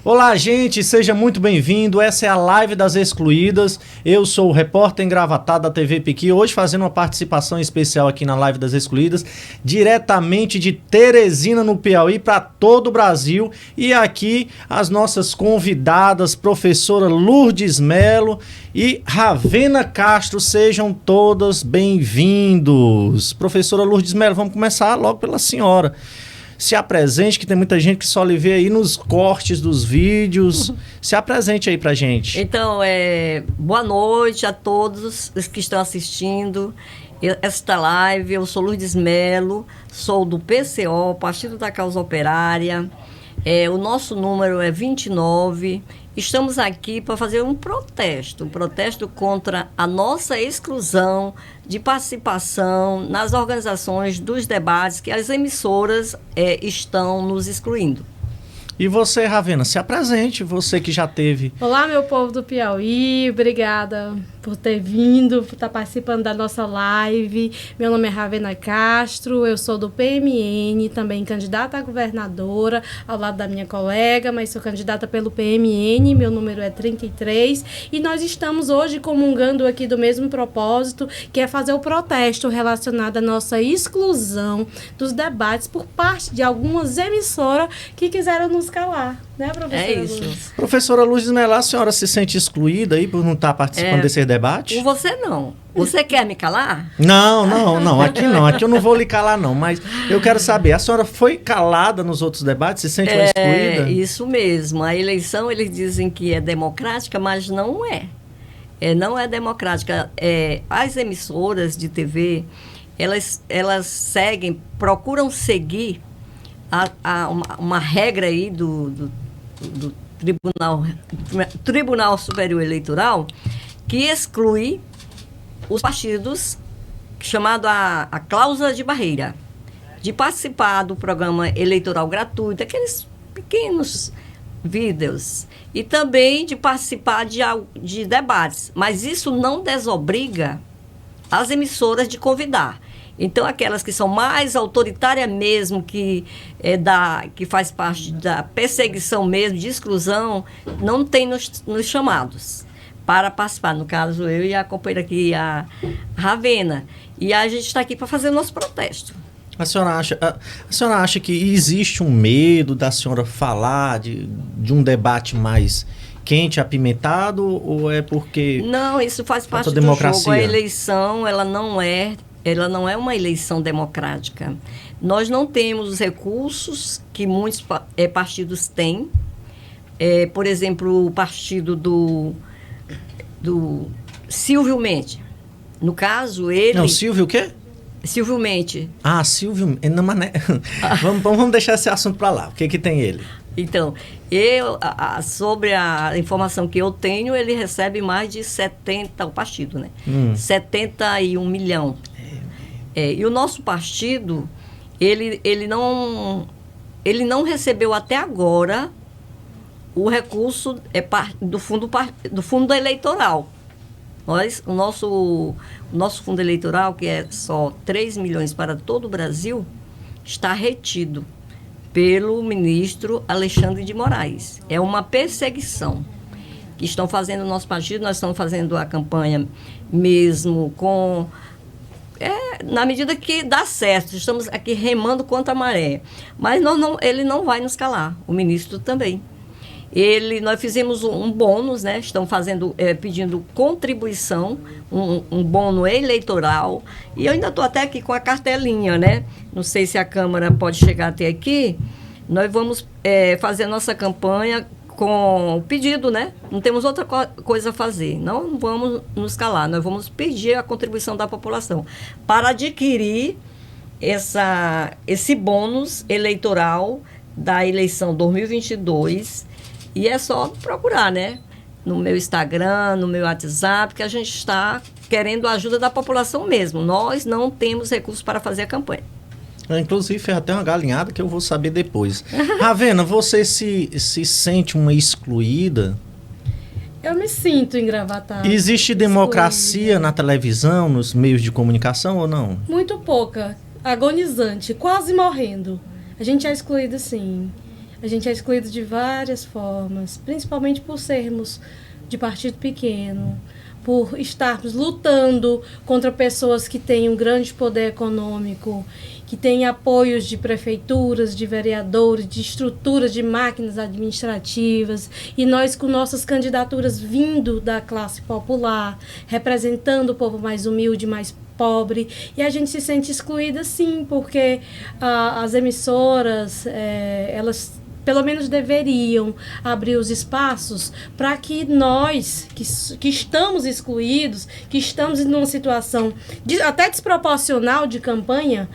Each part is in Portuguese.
Olá, gente, seja muito bem-vindo. Essa é a Live das Excluídas. Eu sou o repórter engravatado da TV Piqui, hoje fazendo uma participação especial aqui na Live das Excluídas, diretamente de Teresina, no Piauí, para todo o Brasil. E aqui as nossas convidadas, professora Lourdes Melo e Ravena Castro, sejam todas bem-vindos. Professora Lourdes Melo, vamos começar logo pela senhora. Se apresente, que tem muita gente que só lhe vê aí nos cortes dos vídeos. Se apresente aí pra gente. Então, boa noite a todos os que estão assistindo esta live. Eu sou Lourdes Melo, sou do PCO, Partido da Causa Operária. O nosso número é 29. Estamos aqui para fazer um protesto contra a nossa exclusão de participação nas organizações dos debates que as emissoras estão nos excluindo. E você, Ravena, se apresente, você que já teve. Olá, meu povo do Piauí, obrigada por ter vindo, por estar participando da nossa live. Meu nome é Ravena Castro, eu sou do PMN, também candidata a governadora, ao lado da minha colega, mas sou candidata pelo PMN, meu número é 33, e nós estamos hoje comungando aqui do mesmo propósito, que é fazer o protesto relacionado à nossa exclusão dos debates por parte de algumas emissoras que quiseram nos calar, né, professora? É isso. Lourdes? Professora Lourdes Melo, a senhora se sente excluída aí por não estar participando desse debate? Com você não. Você quer me calar? Não, aqui eu não vou lhe calar não, mas eu quero saber, a senhora foi calada nos outros debates, se sente excluída? É isso mesmo, a eleição eles dizem que é democrática, mas não é. Não é democrática. As emissoras de TV, elas procuram seguir uma regra aí do Tribunal Superior Eleitoral, que exclui os partidos, chamado a cláusula de barreira, de participar do programa eleitoral gratuito, aqueles pequenos vídeos, e também de participar de debates. Mas isso não desobriga as emissoras de convidar. Então, aquelas que são mais autoritárias mesmo, que faz parte da perseguição mesmo, de exclusão, não tem nos chamados para participar. No caso, eu e a companheira aqui, a Ravena. E a gente está aqui para fazer o nosso protesto. A senhora acha que existe um medo da senhora falar de um debate mais quente, apimentado, ou é porque... Não, isso faz parte do jogo. A eleição, ela não é uma eleição democrática. Nós não temos os recursos que muitos partidos têm. Por exemplo, o partido do Silvio Mendes. No caso, ele... Não, Silvio o quê? Silvio Mendes. Ah, Silvio... Vamos deixar esse assunto para lá. O que tem ele? Então, sobre a informação que eu tenho, ele recebe mais de 70, o partido, né? 71 milhão. E o nosso partido, ele não recebeu até agora o recurso do fundo eleitoral. O nosso fundo eleitoral, que é só 3 milhões para todo o Brasil, está retido pelo ministro Alexandre de Moraes. É uma perseguição que estão fazendo no nosso partido. Nós estamos fazendo a campanha mesmo na medida que dá certo. Estamos aqui remando contra a maré. Mas ele não vai nos calar, o ministro também. Nós fizemos um bônus, né? Estão pedindo contribuição, um bônus eleitoral. E eu ainda estou até aqui com a cartelinha, né? Não sei se a Câmara pode chegar até aqui. Nós vamos fazer a nossa campanha com o pedido, né? Não temos outra coisa a fazer. Não vamos nos calar. Nós vamos pedir a contribuição da população para adquirir esse bônus eleitoral da eleição 2022. E é só procurar, né? No meu Instagram, no meu WhatsApp, que a gente está querendo a ajuda da população mesmo. Nós não temos recursos para fazer a campanha. Inclusive, fez até uma galinhada que eu vou saber depois. Ravena, você se sente uma excluída? Eu me sinto engravatada. Existe democracia na televisão, nos meios de comunicação ou não? Muito pouca. Agonizante, quase morrendo. A gente é excluído, sim. A gente é excluído de várias formas, principalmente por sermos de partido pequeno, por estarmos lutando contra pessoas que têm um grande poder econômico, que têm apoios de prefeituras, de vereadores, de estruturas, de máquinas administrativas, e nós com nossas candidaturas vindo da classe popular, representando o povo mais humilde, mais pobre, e a gente se sente excluída sim, porque as emissoras, elas pelo menos deveriam abrir os espaços para que nós, que estamos excluídos, que estamos em uma situação até desproporcional de campanha,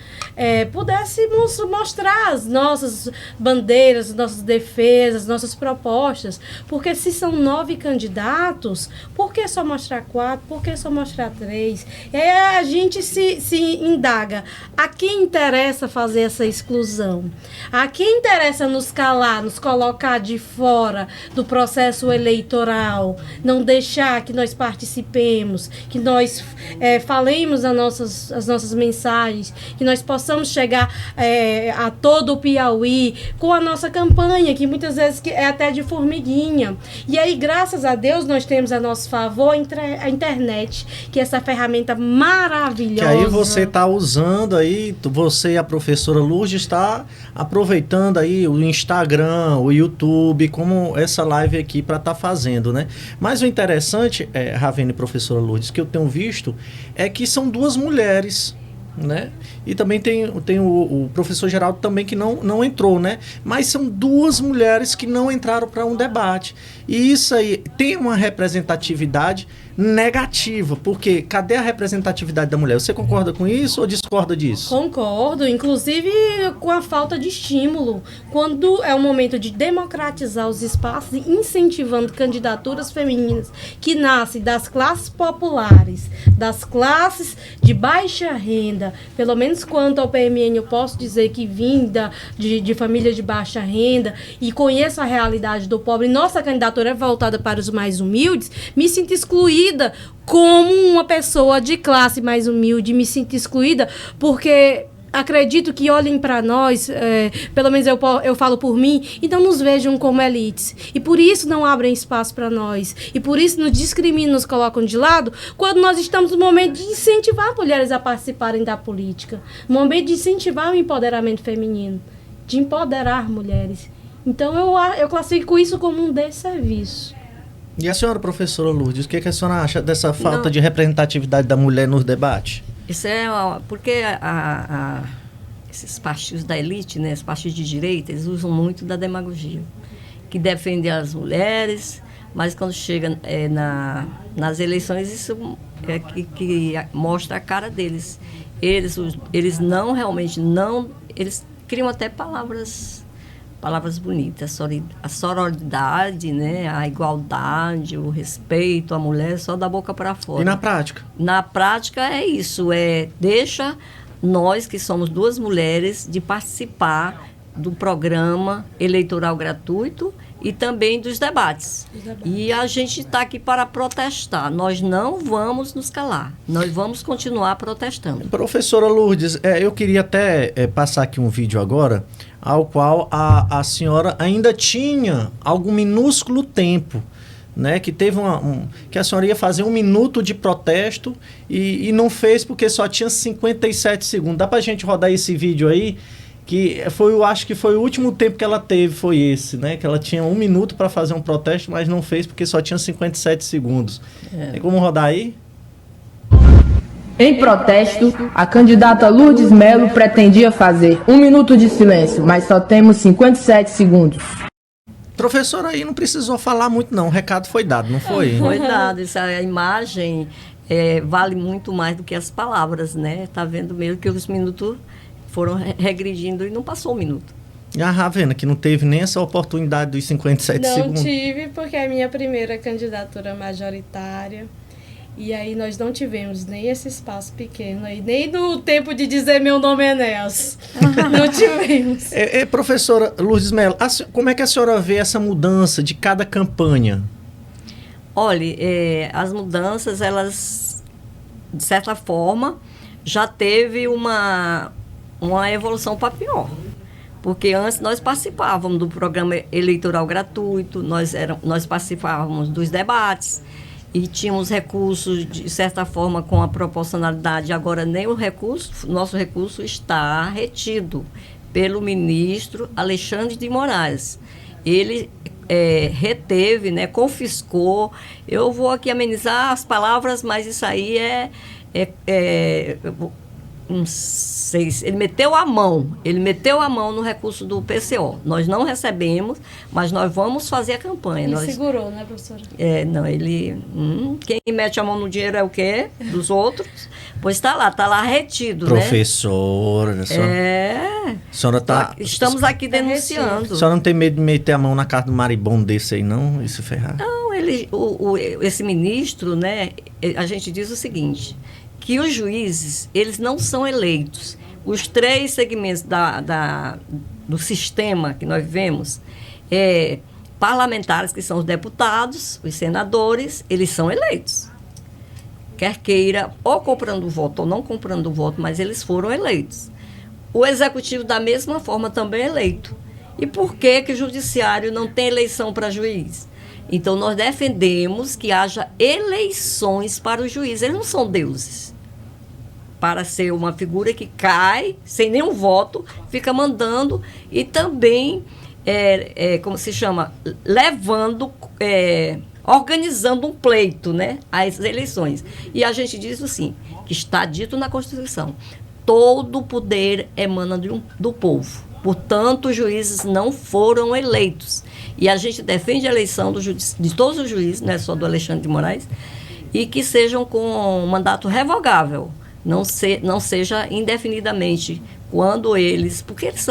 pudéssemos mostrar as nossas bandeiras, nossas defesas, nossas propostas. Porque se são 9 candidatos, por que só mostrar 4? Por que só mostrar 3? E aí a gente se indaga. A quem interessa fazer essa exclusão? A quem interessa nos calar, nos colocar de fora do processo eleitoral, não deixar que nós participemos, que nós falemos as nossas mensagens, que nós possamos chegar a todo o Piauí com a nossa campanha, que muitas vezes é até de formiguinha. E aí, graças a Deus, nós temos a nosso favor a internet, que é essa ferramenta maravilhosa. Que aí você está usando aí, você e a professora Lourdes está aproveitando aí o Instagram, o YouTube, como essa live aqui para estar fazendo, né? Mas o interessante, Ravena e professora Lourdes, que eu tenho visto, é que são 2 mulheres, né? E também tem o professor Geraldo também que não entrou, né? Mas são 2 mulheres que não entraram para um debate. E isso aí tem uma representatividade negativa, porque cadê a representatividade da mulher? Você concorda com isso ou discorda disso? Concordo, inclusive com a falta de estímulo. Quando é o momento de democratizar os espaços e incentivando candidaturas femininas que nascem das classes populares, das classes de baixa renda, pelo menos quanto ao PMN eu posso dizer que vim de família de baixa renda e conheço a realidade do pobre, nossa candidatura é voltada para os mais humildes, me sinto excluída como uma pessoa de classe mais humilde, me sinto excluída porque acredito que olhem para nós, pelo menos eu falo por mim, e não nos vejam como elites. E por isso não abrem espaço para nós. E por isso nos discriminam, nos colocam de lado, quando nós estamos no momento de incentivar mulheres a participarem da política. No momento de incentivar o empoderamento feminino, de empoderar mulheres. Então eu classifico isso como um desserviço. E a senhora, professora Lourdes, o que a senhora acha dessa falta de representatividade da mulher nos debates? Isso porque esses partidos da elite, né, os partidos de direita, eles usam muito da demagogia, que defendem as mulheres, mas quando chega nas eleições, isso é que mostra a cara deles. Eles não realmente, eles criam até palavras bonitas, a sororidade, né, a igualdade, o respeito à mulher, só da boca para fora. E na prática? Na prática é isso, deixa nós, que somos 2 mulheres, de participar do programa eleitoral gratuito e também dos debates. E a gente está aqui para protestar. Nós não vamos nos calar. Nós vamos continuar protestando. Professora Lourdes, eu queria até passar aqui um vídeo agora, ao qual a senhora ainda tinha algum minúsculo tempo, né, que teve que a senhora ia fazer 1 minuto de protesto e não fez porque só tinha 57 segundos. Dá para a gente rodar esse vídeo aí? Que eu acho que foi o último tempo que ela teve, foi esse, né? Que ela tinha 1 minuto para fazer um protesto, mas não fez porque só tinha 57 segundos. Tem como rodar aí? Em protesto, a candidata Lourdes Melo pretendia fazer 1 minuto de silêncio, mas só temos 57 segundos. Professora, aí não precisou falar muito não, o recado foi dado, não foi? Foi dado, a imagem vale muito mais do que as palavras, né? Tá vendo mesmo que os minutos foram regredindo e não passou 1 minuto. E a Ravena, que não teve nem essa oportunidade dos 57 segundos. Não tive, porque é a minha primeira candidatura majoritária. E aí nós não tivemos nem esse espaço pequeno aí, nem no tempo de dizer meu nome é Nelson. Não tivemos. Professora Lourdes Melo, como é que a senhora vê essa mudança de cada campanha? Olha, as mudanças, elas, de certa forma, já teve uma evolução para pior. Porque antes nós participávamos do programa eleitoral gratuito, nós participávamos dos debates e tínhamos recursos, de certa forma, com a proporcionalidade. Agora, nem o nosso recurso está retido pelo ministro Alexandre de Moraes. Ele reteve, né, confiscou. Eu vou aqui amenizar as palavras, mas isso aí não sei, ele meteu a mão no recurso do PCO. Nós não recebemos, mas nós vamos fazer a campanha. Ele segurou, né, professora? Não, quem mete a mão no dinheiro é o quê? Dos outros. Pois está lá retido, professora, né? A senhora tá... Estamos aqui denunciando. A senhora não tem medo de meter a mão na cara do maribondo desse aí, não? E se ferrar? Não, esse ministro, né, a gente diz o seguinte, que os juízes, eles não são eleitos. Os 3 segmentos do sistema que nós vivemos, parlamentares, que são os deputados, os senadores, eles são eleitos. Quer queira, ou comprando o voto ou não comprando o voto, mas eles foram eleitos. O executivo, da mesma forma, também é eleito. E por que o judiciário não tem eleição para juiz? Então, nós defendemos que haja eleições para os juízes. Eles não são deuses. Para ser uma figura que cai, sem nenhum voto, fica mandando e também, como se chama, organizando um pleito, né, às eleições. E a gente diz assim, que está dito na Constituição, todo o poder emana do povo. Portanto, os juízes não foram eleitos. E a gente defende a eleição de todos os juízes, não é só do Alexandre de Moraes, e que sejam com mandato revogável, não seja indefinidamente, quando porque eles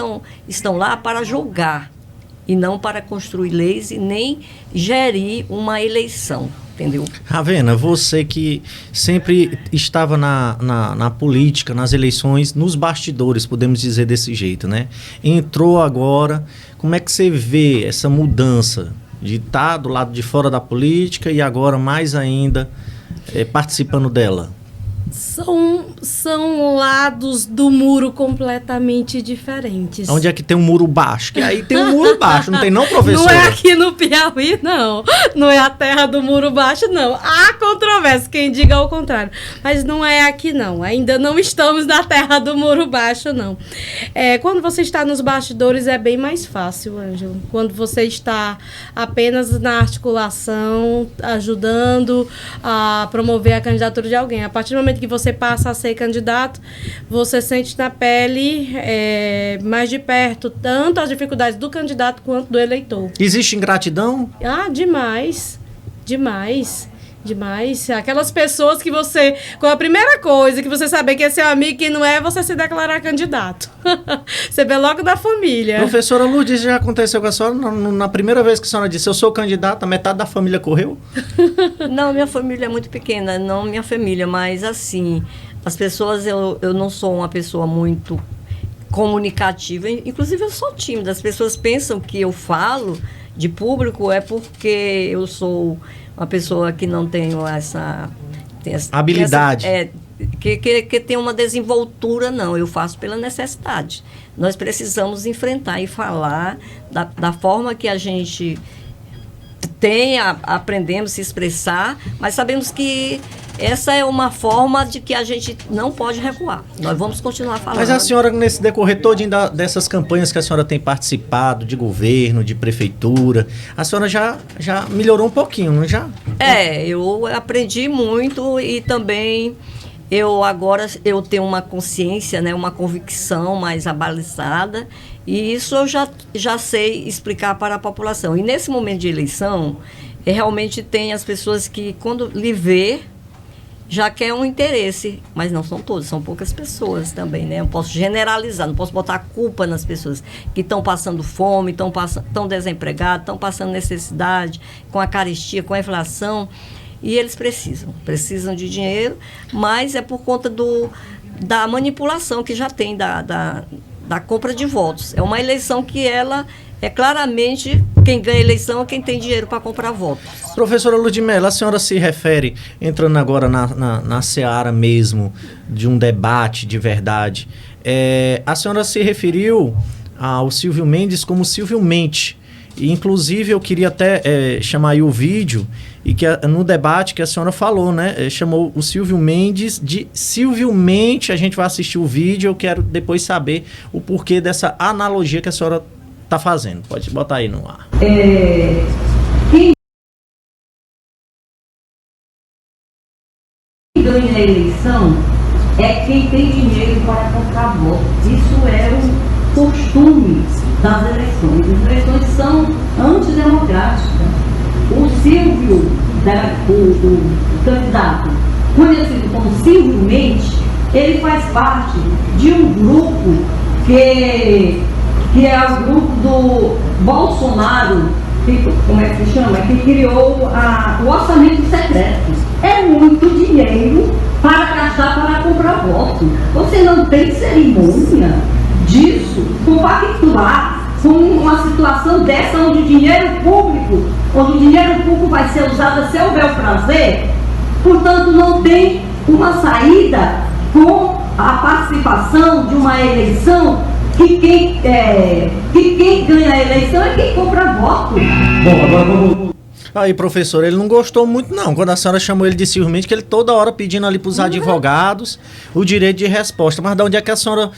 estão lá para julgar, e não para construir leis e nem gerir uma eleição, entendeu? Ravena, você que sempre estava na política, nas eleições, nos bastidores, podemos dizer desse jeito, né? Entrou agora, como é que você vê essa mudança de estar do lado de fora da política e agora mais ainda participando dela? São lados do muro completamente diferentes. Onde é que tem um muro baixo? Que aí tem um muro baixo, não tem não, professora? Não é aqui no Piauí, não. Não é a terra do muro baixo, não. Há controvérsia, quem diga ao contrário. Mas não é aqui, não. Ainda não estamos na terra do muro baixo, não. Quando você está nos bastidores é bem mais fácil, Ângelo. Quando você está apenas na articulação, ajudando a promover a candidatura de alguém. A partir do momento que você passa a ser candidato, você sente na pele mais de perto tanto as dificuldades do candidato quanto do eleitor. Existe ingratidão? Demais. Aquelas pessoas que você, com a primeira coisa que você saber que é seu amigo, que não é, você se declarar candidato. Você vê logo da família. Professora Lourdes, já aconteceu com a senhora? Na primeira vez que a senhora disse, eu sou candidata, metade da família correu? Não, minha família é muito pequena, não minha família, mas assim, as pessoas, eu não sou uma pessoa muito comunicativa, inclusive eu sou tímida. As pessoas pensam que eu falo de público é porque eu sou uma pessoa que não tenho essa habilidade. Que tem uma desenvoltura, não. Eu faço pela necessidade. Nós precisamos enfrentar e falar da forma que a gente aprendemos a se expressar, mas sabemos que essa é uma forma de que a gente não pode recuar. Nós vamos continuar falando. Mas a senhora, nesse decorrer todinho dessas campanhas que a senhora tem participado, de governo, de prefeitura, a senhora já melhorou um pouquinho, não já? Eu aprendi muito e também agora eu tenho uma consciência, né, uma convicção mais abalizada, e isso eu já sei explicar para a população. E nesse momento de eleição, realmente tem as pessoas que, quando lhe vê, já quer um interesse, mas não são todos, são poucas pessoas também, né? Eu posso generalizar, não posso botar a culpa nas pessoas que estão passando fome, estão desempregados, estão passando necessidade, com a carestia, com a inflação, e eles precisam de dinheiro, mas é por conta da manipulação que já tem da compra de votos. É uma eleição que ela claramente, quem ganha a eleição é quem tem dinheiro para comprar votos. Professora Ludmila, a senhora se refere, entrando agora na seara mesmo, de um debate de verdade, a senhora se referiu ao Silvio Mendes como Silvio Mente. E, inclusive, eu queria até chamar aí o vídeo, e que no debate que a senhora falou, né? Chamou o Silvio Mendes de Silvio Mente. A gente vai assistir o vídeo, eu quero depois saber o porquê dessa analogia que a senhora está fazendo. Pode botar aí no ar. Quem ganha a eleição é quem tem dinheiro para comprar voto. Isso é um costume das eleições. As eleições são antidemocráticas. O Silvio, o candidato, conhecido como Silvio Mendes, ele faz parte de um grupo que é o grupo do Bolsonaro, como é que se chama? Que criou o orçamento secreto. É muito dinheiro para gastar para comprar voto. Você não tem cerimônia disso, compactuar com uma situação dessa onde o dinheiro público vai ser usado a seu bel prazer. Portanto, não tem uma saída com a participação de uma eleição que quem ganha a eleição é quem compra voto. Bom, agora vamos... Aí, professor, ele não gostou muito, não, quando a senhora chamou ele de Silvio Mendes, que ele toda hora pedindo ali para os advogados o direito de resposta. Mas de onde é que a senhora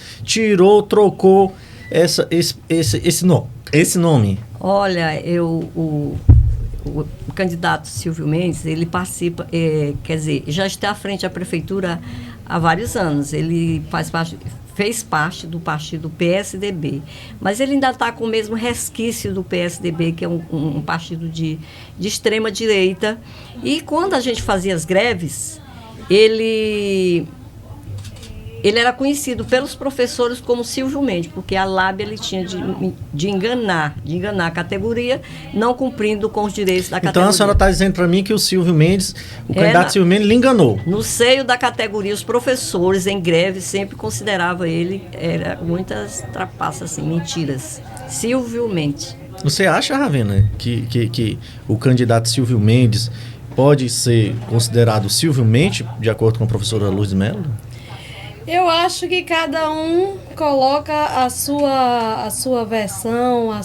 trocou esse nome? Olha, o candidato Silvio Mendes, ele participa, quer dizer, já está à frente da prefeitura há vários anos. Ele fez parte do partido PSDB, mas ele ainda está com o mesmo resquício do PSDB, que é um partido de extrema direita. E quando a gente fazia as greves, ele era conhecido pelos professores como Silvio Mendes, porque a lábia ele tinha de enganar a categoria, não cumprindo com os direitos da categoria. Então a senhora está dizendo para mim que o Silvio Mendes, o candidato Silvio Mendes, lhe enganou. No seio da categoria, os professores em greve sempre consideravam ele, era muitas trapaças, assim, mentiras. Silvio Mendes. Você acha, Ravena, que o candidato Silvio Mendes pode ser considerado Silvio Mendes, de acordo com a professora Lourdes Mello? Eu acho que cada um coloca a sua versão, a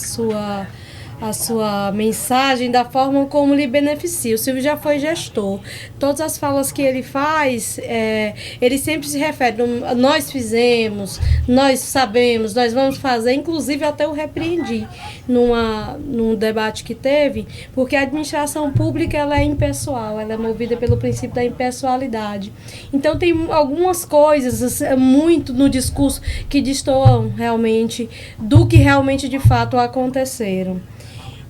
sua mensagem da forma como lhe beneficia. O Silvio já foi gestor. Todas as falas que ele faz, ele sempre se refere, nós fizemos, nós sabemos, nós vamos fazer. Inclusive, até eu repreendi num debate que teve, porque a administração pública ela é impessoal, ela é movida pelo princípio da impessoalidade. Então, tem algumas coisas muito no discurso que destoam realmente do que realmente, de fato, aconteceram.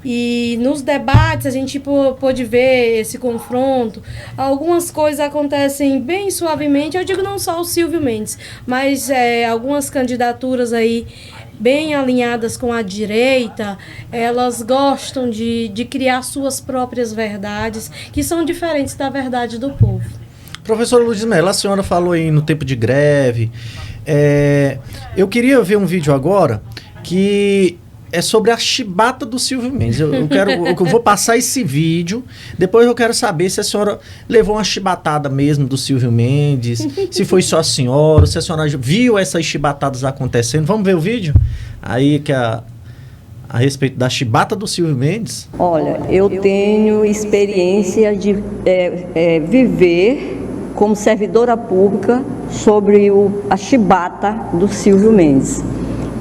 E nos debates a gente pôde ver esse confronto. Algumas coisas acontecem bem suavemente. Eu digo não só o Silvio Mendes, mas algumas candidaturas aí bem alinhadas com a direita, elas gostam de criar suas próprias verdades, que são diferentes da verdade do povo. Professor Lourdes Mello, a senhora falou aí no tempo de greve. Eu queria ver um vídeo agora que é sobre a chibata do Silvio Mendes. Eu vou passar esse vídeo, depois eu quero saber se a senhora levou uma chibatada mesmo do Silvio Mendes, se foi só a senhora, se a senhora viu essas chibatadas acontecendo. Vamos ver o vídeo? Aí que a respeito da chibata do Silvio Mendes. Olha, eu tenho experiência de viver como servidora pública sobre a chibata do Silvio Mendes.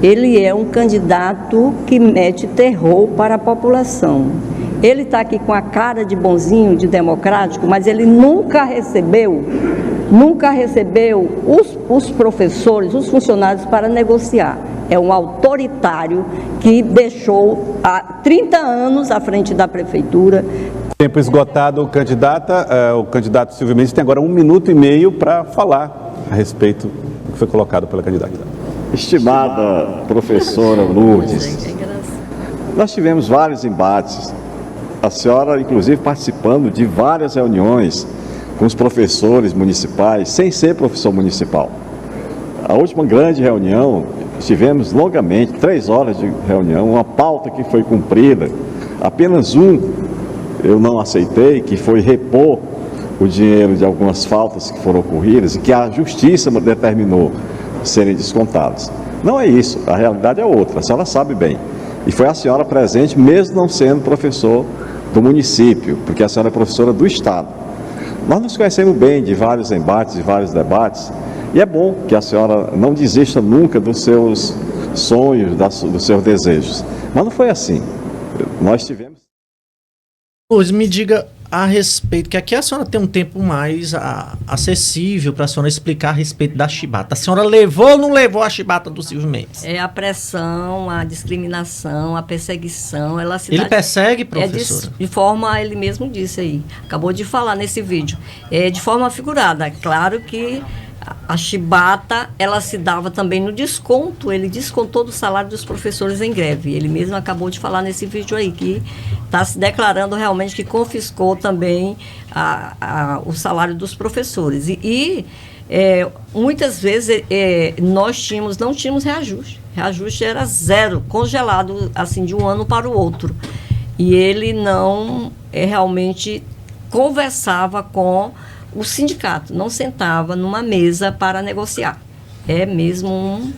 Ele é um candidato que mete terror para a população. Ele está aqui com a cara de bonzinho, de democrático, mas ele nunca recebeu os professores, os funcionários para negociar. É um autoritário que deixou há 30 anos à frente da prefeitura. Tempo esgotado, o candidato Silvio Mendes tem agora 1 minuto e meio para falar a respeito do que foi colocado pela candidata. Estimada professora Lourdes, nós tivemos vários embates, a senhora inclusive participando de várias reuniões com os professores municipais, sem ser professor municipal. A última grande reunião, estivemos longamente, 3 horas de reunião, uma pauta que foi cumprida, apenas eu não aceitei, que foi repor o dinheiro de algumas faltas que foram ocorridas e que a justiça determinou serem descontados. Não é isso, a realidade é outra, a senhora sabe bem. E foi a senhora presente, mesmo não sendo professor do município, porque a senhora é professora do Estado. Nós nos conhecemos bem de vários embates, de vários debates, e é bom que a senhora não desista nunca dos seus sonhos, dos seus desejos. Mas não foi assim. Nós tivemos... Lourdes, me diga a respeito, que aqui a senhora tem um tempo mais acessível para a senhora explicar a respeito da chibata. A senhora levou ou não levou a chibata do Silvio Mendes? É a pressão, a discriminação, a perseguição. Ele persegue, professora? De forma, ele mesmo disse aí, acabou de falar nesse vídeo, de forma figurada. Claro que a chibata, ela se dava também no desconto, ele descontou do salário dos professores em greve. Ele mesmo acabou de falar nesse vídeo aí, que está se declarando realmente que confiscou também o salário dos professores. Muitas vezes nós não tínhamos reajuste. Reajuste era zero, congelado assim de um ano para o outro. E ele não realmente conversava com o sindicato, não sentava numa mesa para negociar. É mesmo um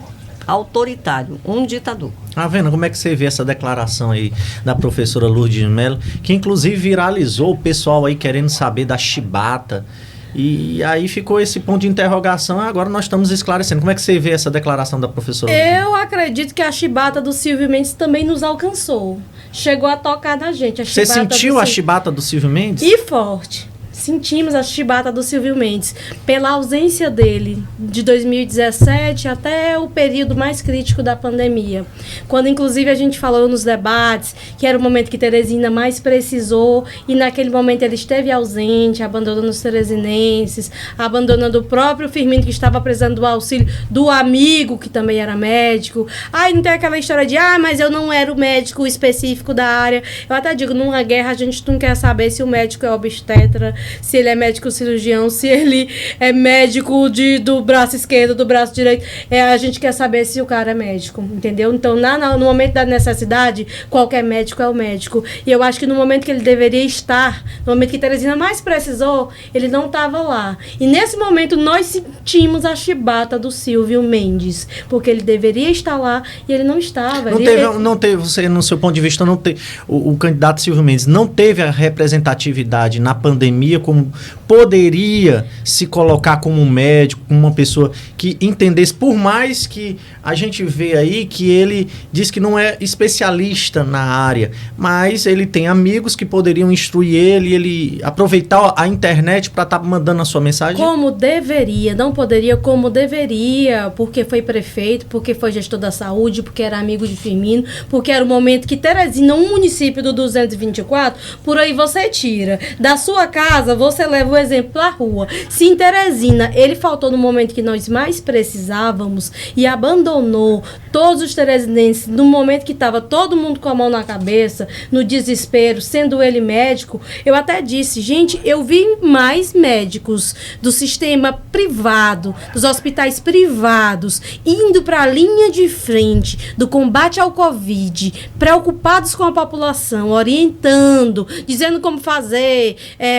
autoritário, um ditador. Vendo como é que você vê essa declaração aí da professora Lourdes Mello, que inclusive viralizou o pessoal aí querendo saber da chibata, e aí ficou esse ponto de interrogação, agora nós estamos esclarecendo. Como é que você vê essa declaração da professora Lourdes? Eu acredito que a chibata do Silvio Mendes também nos alcançou, chegou a tocar na gente. Você sentiu a chibata do Silvio Mendes? E forte. Sentimos a chibata do Silvio Mendes pela ausência dele de 2017 até o período mais crítico da pandemia, quando inclusive a gente falou nos debates que era o momento que Teresina mais precisou, e naquele momento ele esteve ausente, abandonando os teresinenses, abandonando o próprio Firmino, que estava precisando do auxílio do amigo, que também era médico. Não tem aquela história de mas eu não era o médico específico da área. Eu até digo, numa guerra a gente não quer saber se o médico é obstetra, se ele é médico cirurgião, se ele é médico do braço esquerdo, do braço direito. A gente quer saber se o cara é médico, entendeu? Então, no momento da necessidade, qualquer médico é o médico. E eu acho que no momento que ele deveria estar, no momento que Teresina mais precisou, ele não estava lá. E nesse momento, nós sentimos a chibata do Silvio Mendes, porque ele deveria estar lá e ele não estava. Não teve, você, no seu ponto de vista, não teve, o candidato Silvio Mendes não teve a representatividade na pandemia como poderia se colocar como um médico, como uma pessoa que entendesse, por mais que a gente vê aí que ele diz que não é especialista na área, mas ele tem amigos que poderiam instruir ele aproveitar a internet para estar mandando a sua mensagem? Como deveria, não poderia, como deveria, porque foi prefeito, porque foi gestor da saúde, porque era amigo de Firmino, porque era o momento que Teresina, um município do 224, por aí você tira. Da sua casa, você leva o exemplo à rua. Se em Teresina ele faltou no momento que nós mais precisávamos e abandonou todos os teresinenses no momento que estava todo mundo com a mão na cabeça, no desespero, sendo ele médico, eu até disse, gente, eu vi mais médicos do sistema privado, dos hospitais privados, indo para a linha de frente do combate ao Covid, preocupados com a população, orientando, dizendo como fazer,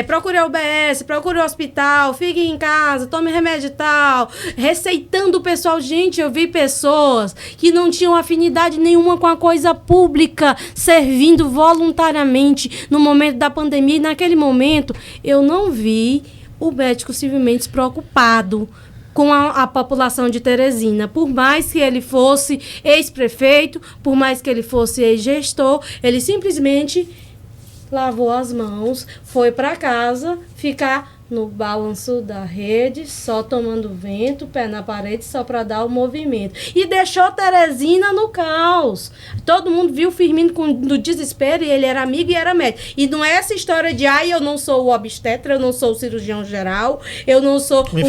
procure a UBS, procure o hospital, fique em casa, tome remédio e tal, receitando o pessoal. Gente, eu vi pessoas que não tinham afinidade nenhuma com a coisa pública, servindo voluntariamente no momento da pandemia, e naquele momento eu não vi o médico Silvio Mendes preocupado com a população de Teresina. Por mais que ele fosse ex-prefeito, por mais que ele fosse ex-gestor, ele simplesmente lavou as mãos, foi para casa ficar no balanço da rede, só tomando vento, pé na parede, só para dar o movimento. E deixou Teresina no caos. Todo mundo viu o Firmino no desespero, e ele era amigo e era médico. E não é essa história de, eu não sou o obstetra, eu não sou o cirurgião geral, eu não sou o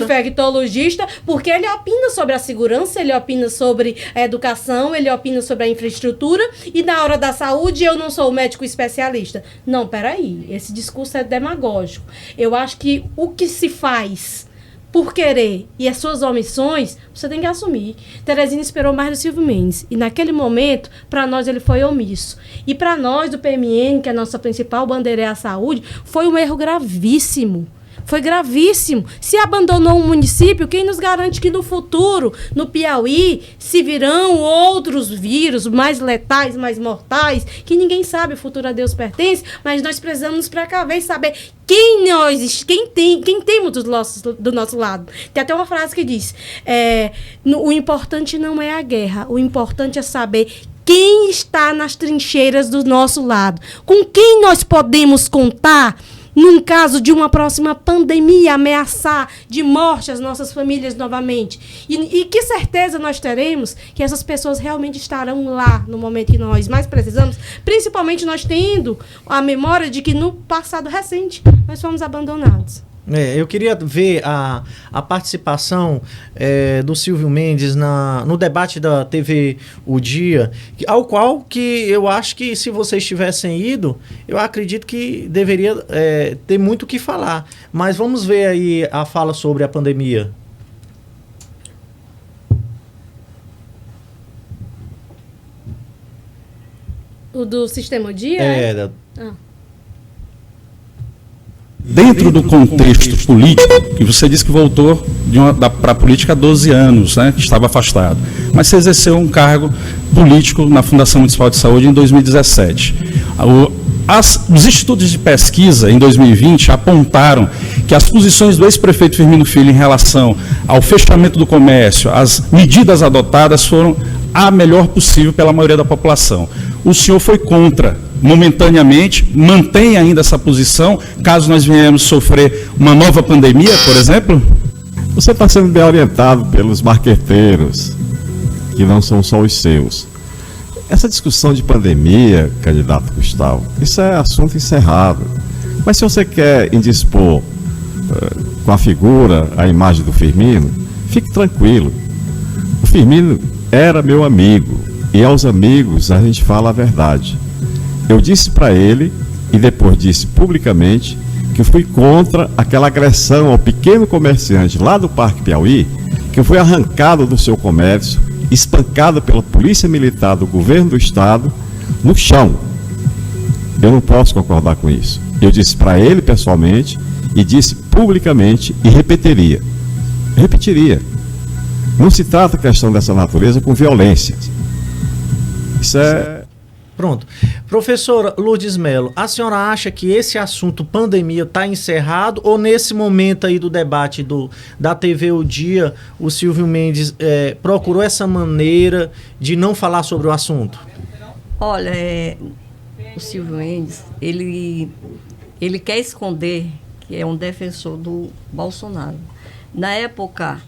infectologista, porque ele opina sobre a segurança, ele opina sobre a educação, ele opina sobre a infraestrutura, e na hora da saúde eu não sou o médico especialista. Não, peraí, esse discurso é demagógico. Eu acho que o que se faz por querer e as suas omissões, você tem que assumir. Teresina esperou mais do Silvio Mendes. E naquele momento, para nós, ele foi omisso. E para nós, do PMN, que é a nossa principal bandeira é a saúde, foi um erro gravíssimo. Foi gravíssimo. Se abandonou um município, quem nos garante que no futuro, no Piauí, se virão outros vírus mais letais, mais mortais, que ninguém sabe, o futuro a Deus pertence, mas nós precisamos nos precaver e saber quem temos do nosso lado. Tem até uma frase que diz, o importante não é a guerra, o importante é saber quem está nas trincheiras do nosso lado, com quem nós podemos contar num caso de uma próxima pandemia ameaçar de morte as nossas famílias novamente. E que certeza nós teremos que essas pessoas realmente estarão lá no momento que nós mais precisamos, principalmente nós tendo a memória de que no passado recente nós fomos abandonados. Eu queria ver a participação do Silvio Mendes no debate da TV O Dia, ao qual que eu acho que se vocês tivessem ido, eu acredito que deveria ter muito o que falar. Mas vamos ver aí a fala sobre a pandemia. O do Sistema O Dia? Dentro do contexto político, que você disse que voltou para a política há 12 anos, né, que estava afastado, mas você exerceu um cargo político na Fundação Municipal de Saúde em 2017. Os institutos de pesquisa, em 2020, apontaram que as posições do ex-prefeito Firmino Filho em relação ao fechamento do comércio, as medidas adotadas foram a melhor possível pela maioria da população. O senhor foi contra, momentaneamente, mantém ainda essa posição, caso nós venhamos sofrer uma nova pandemia, por exemplo? Você está sendo bem orientado pelos marqueteiros, que não são só os seus. Essa discussão de pandemia, candidato Gustavo, isso é assunto encerrado. Mas se você quer indispor com a figura, a imagem do Firmino, fique tranquilo. O Firmino era meu amigo, e aos amigos a gente fala a verdade. Eu disse para ele, e depois disse publicamente, que eu fui contra aquela agressão ao pequeno comerciante lá do Parque Piauí, que foi arrancado do seu comércio, espancado pela polícia militar do governo do estado, no chão. Eu não posso concordar com isso. Eu disse para ele pessoalmente, e disse publicamente, e repetiria. Não se trata questão dessa natureza com violência. Isso é... Pronto. Professora Lourdes Mello, a senhora acha que esse assunto pandemia está encerrado ou nesse momento aí do debate da TV O Dia, o Silvio Mendes procurou essa maneira de não falar sobre o assunto? Olha, o Silvio Mendes, ele quer esconder que é um defensor do Bolsonaro. Na época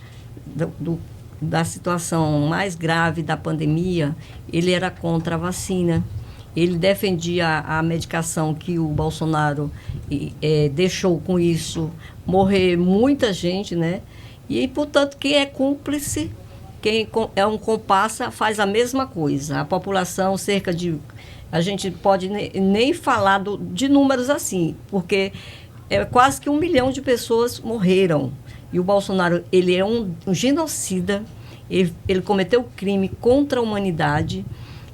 da situação mais grave da pandemia, ele era contra a vacina. Ele defendia a medicação que o Bolsonaro deixou com isso morrer muita gente, né? E, portanto, quem é cúmplice, quem é um comparsa, faz a mesma coisa. A população, a gente pode nem falar de números assim, porque quase que 1 milhão de pessoas morreram. E o Bolsonaro, ele é um genocida, ele cometeu crime contra a humanidade.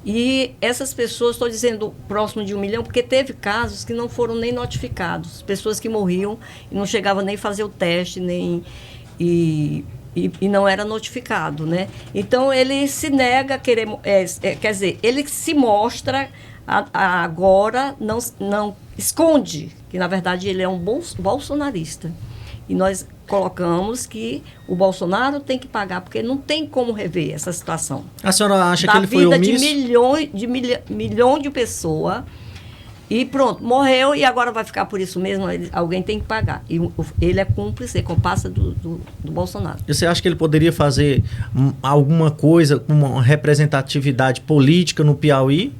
E essas pessoas, estou dizendo próximo de 1 milhão, porque teve casos que não foram nem notificados. Pessoas que morriam e não chegavam nem a fazer o teste, e não era notificado, né? Então, ele se nega a querer... quer dizer, ele se mostra agora, não esconde que, na verdade, ele é um bolsonarista. E nós colocamos que o Bolsonaro tem que pagar, porque não tem como rever essa situação. A senhora acha que ele foi omisso? Da vida de milhão de pessoas, e pronto, morreu, e agora vai ficar por isso mesmo, alguém tem que pagar. E ele é cúmplice, comparsa do Bolsonaro. Você acha que ele poderia fazer alguma coisa, uma representatividade política no Piauí?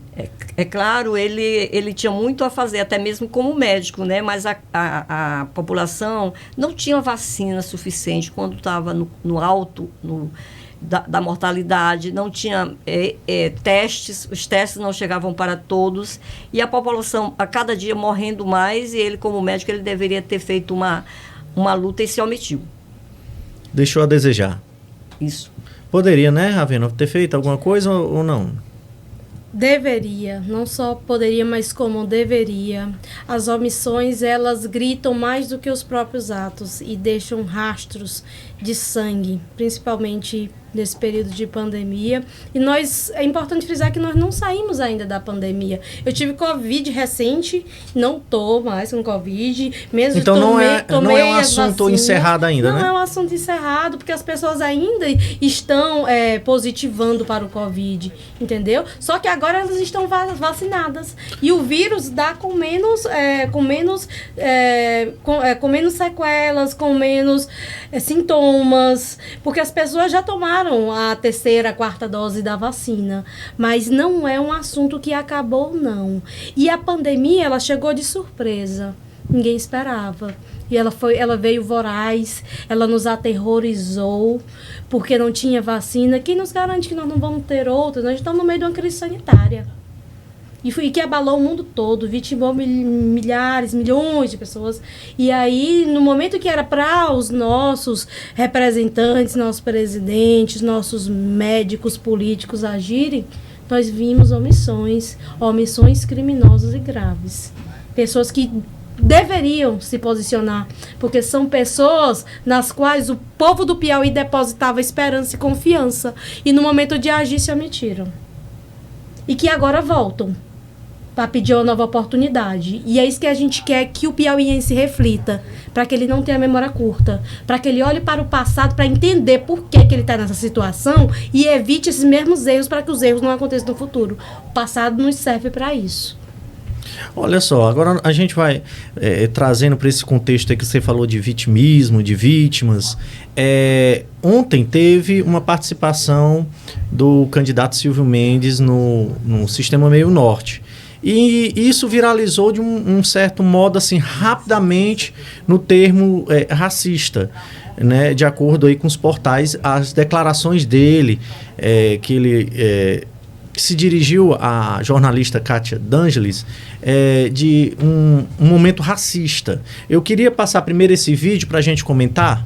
É claro, ele tinha muito a fazer, até mesmo como médico, né? Mas a população não tinha vacina suficiente quando estava no alto da mortalidade, não tinha testes, os testes não chegavam para todos, e a população a cada dia morrendo mais, e ele, como médico, ele deveria ter feito uma luta e se omitiu. Deixou a desejar. Isso. Poderia, né, Ravena, ter feito alguma coisa ou não? Deveria, não só poderia, mas como deveria. As omissões, elas gritam mais do que os próprios atos e deixam rastros de sangue, principalmente nesse período de pandemia. E é importante frisar que nós não saímos ainda da pandemia. Eu tive Covid recente, não estou mais com Covid, mesmo então tomei não é um assunto encerrado ainda, não, né? Não é um assunto encerrado, porque as pessoas ainda estão positivando para o Covid, entendeu? Só que agora elas estão vacinadas. E o vírus dá com menos sequelas, com menos sintomas, porque as pessoas já tomaram a terceira, a quarta dose da vacina, mas não é um assunto que acabou, não. E a pandemia, ela chegou de surpresa, ninguém esperava. E ela veio voraz, ela nos aterrorizou, porque não tinha vacina. Quem nos garante que nós não vamos ter outras? Nós estamos no meio de uma crise sanitária. E que abalou o mundo todo, vitimou milhares, milhões de pessoas. E aí, no momento que era para os nossos representantes, nossos presidentes, nossos médicos políticos agirem, nós vimos omissões criminosas e graves. Pessoas que deveriam se posicionar, porque são pessoas nas quais o povo do Piauí depositava esperança e confiança, e no momento de agir se omitiram. E que agora voltam para pedir uma nova oportunidade. E é isso que a gente quer que o piauiense reflita, para que ele não tenha memória curta, para que ele olhe para o passado, para entender por que ele está nessa situação e evite esses mesmos erros, para que os erros não aconteçam no futuro. O passado nos serve para isso. Olha só, agora a gente vai trazendo para esse contexto aí que você falou de vitimismo, de vítimas. Ontem teve uma participação do candidato Silvio Mendes no Sistema Meio Norte. E isso viralizou de um certo modo, assim, rapidamente, no termo racista, né? De acordo aí com os portais, as declarações dele, que ele se dirigiu à jornalista Kátia D'Angelis, de um momento racista. Eu queria passar primeiro esse vídeo para a gente comentar.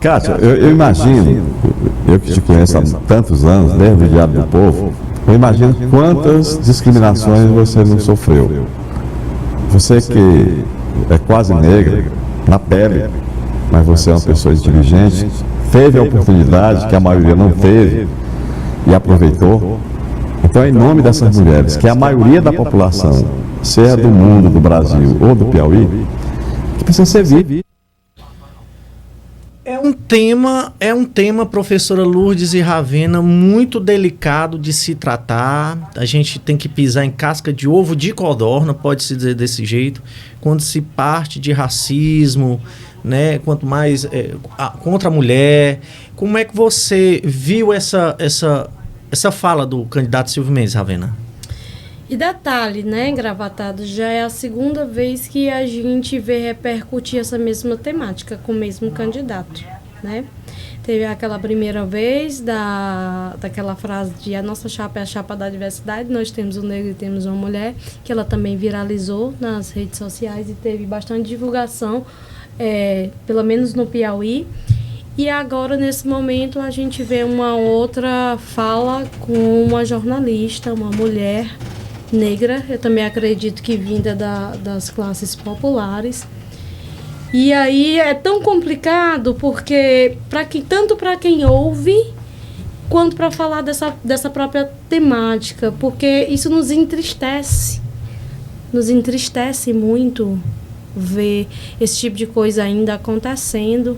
Kátia, eu imagino, eu que te conheço há tantos anos, desde o Diário do Povo, eu imagino quantas discriminações você não sofreu. Você que é quase negra, na pele, mas você é uma pessoa inteligente, teve a oportunidade que a maioria não teve e aproveitou. Então, em nome dessas mulheres, que a maioria da população, seja do mundo, do Brasil ou do Piauí, que precisa ser vivo. É um tema, professora Lourdes e Ravena, muito delicado de se tratar. A gente tem que pisar em casca de ovo de codorna, pode-se dizer desse jeito, quando se parte de racismo, né? Quanto mais contra a mulher. Como é que você viu essa fala do candidato Silvio Mendes, Ravena? E detalhe, né, Engravatado, já é a segunda vez que a gente vê repercutir essa mesma temática com o mesmo candidato, né? Teve aquela primeira vez daquela frase de a nossa chapa é a chapa da diversidade, nós temos um negro e temos uma mulher, que ela também viralizou nas redes sociais e teve bastante divulgação, pelo menos no Piauí. E agora, nesse momento, a gente vê uma outra fala com uma jornalista, uma mulher negra, eu também acredito que vinda das classes populares. E aí é tão complicado porque tanto para quem ouve quanto para falar dessa própria temática, porque isso nos entristece muito ver esse tipo de coisa ainda acontecendo.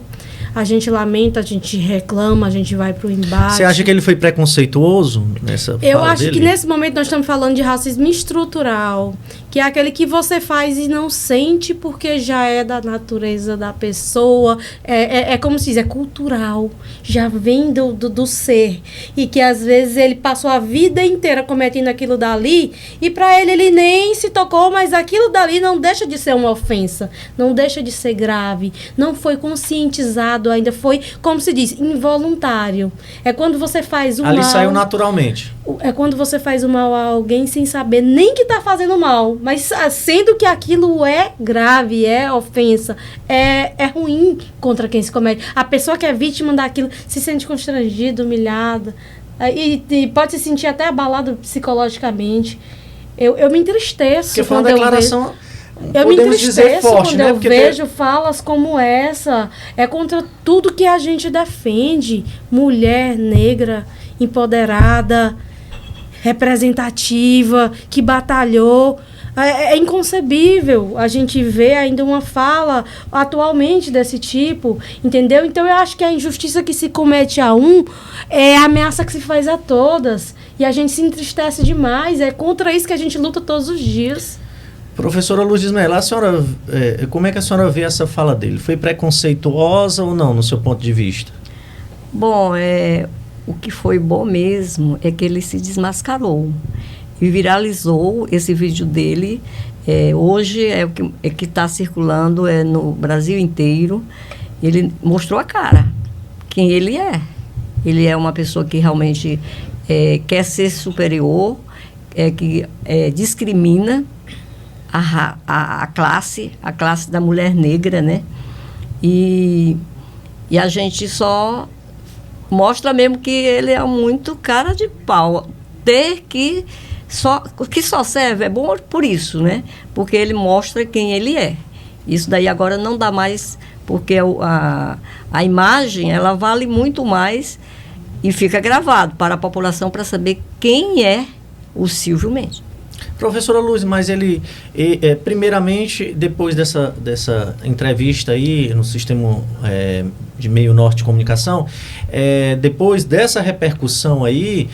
A gente lamenta, a gente reclama, a gente vai pro embate. Você acha que ele foi preconceituoso nessa fala Eu acho dele? que nesse momento nós estamos falando de racismo estrutural, que é aquele que você faz e não sente porque já é da natureza da pessoa, como se diz, é cultural, já vem do ser, e que às vezes ele passou a vida inteira cometendo aquilo dali, e para ele nem se tocou, mas aquilo dali não deixa de ser uma ofensa. ofensa. Não deixa de ser grave. Não foi conscientizado ainda. Foi, como se diz, involuntário. É quando você faz um Ali mal... saiu naturalmente. É quando você faz o mal a alguém sem saber nem que está fazendo mal, mas sendo que aquilo é grave, é ofensa, é ruim contra quem se comete. A pessoa que é vítima daquilo se sente constrangida, humilhada, e pode se sentir até abalado psicologicamente. Eu me entristeço. Porque foi uma declaração... Eu me podemos dizer entristeço forte, quando né? eu Porque vejo falas como essa. É contra tudo que a gente defende. Mulher negra, empoderada, representativa, que batalhou. É inconcebível a gente ver ainda uma fala atualmente desse tipo, entendeu? Então eu acho que a injustiça que se comete a um é a ameaça que se faz a todas. E a gente se entristece demais. É contra isso que a gente luta todos os dias. Professora Lourdes Mello, a senhora, como é que a senhora vê essa fala dele? Foi preconceituosa ou não, no seu ponto de vista? Bom, o que foi bom mesmo é que ele se desmascarou e viralizou esse vídeo dele. Hoje é o que está circulando no Brasil inteiro. Ele mostrou a cara, quem ele é. Ele é uma pessoa que realmente quer ser superior, que discrimina a classe da mulher negra, né? E a gente só mostra mesmo que ele é muito cara de pau. O que só serve é bom por isso, né? Porque ele mostra quem ele é. Isso daí agora não dá mais, porque a imagem, ela vale muito mais e fica gravado para a população para saber quem é o Silvio Mendes. Professora Luz, mas ele, primeiramente, depois dessa entrevista aí no Sistema de Meio Norte de Comunicação, depois dessa repercussão aí,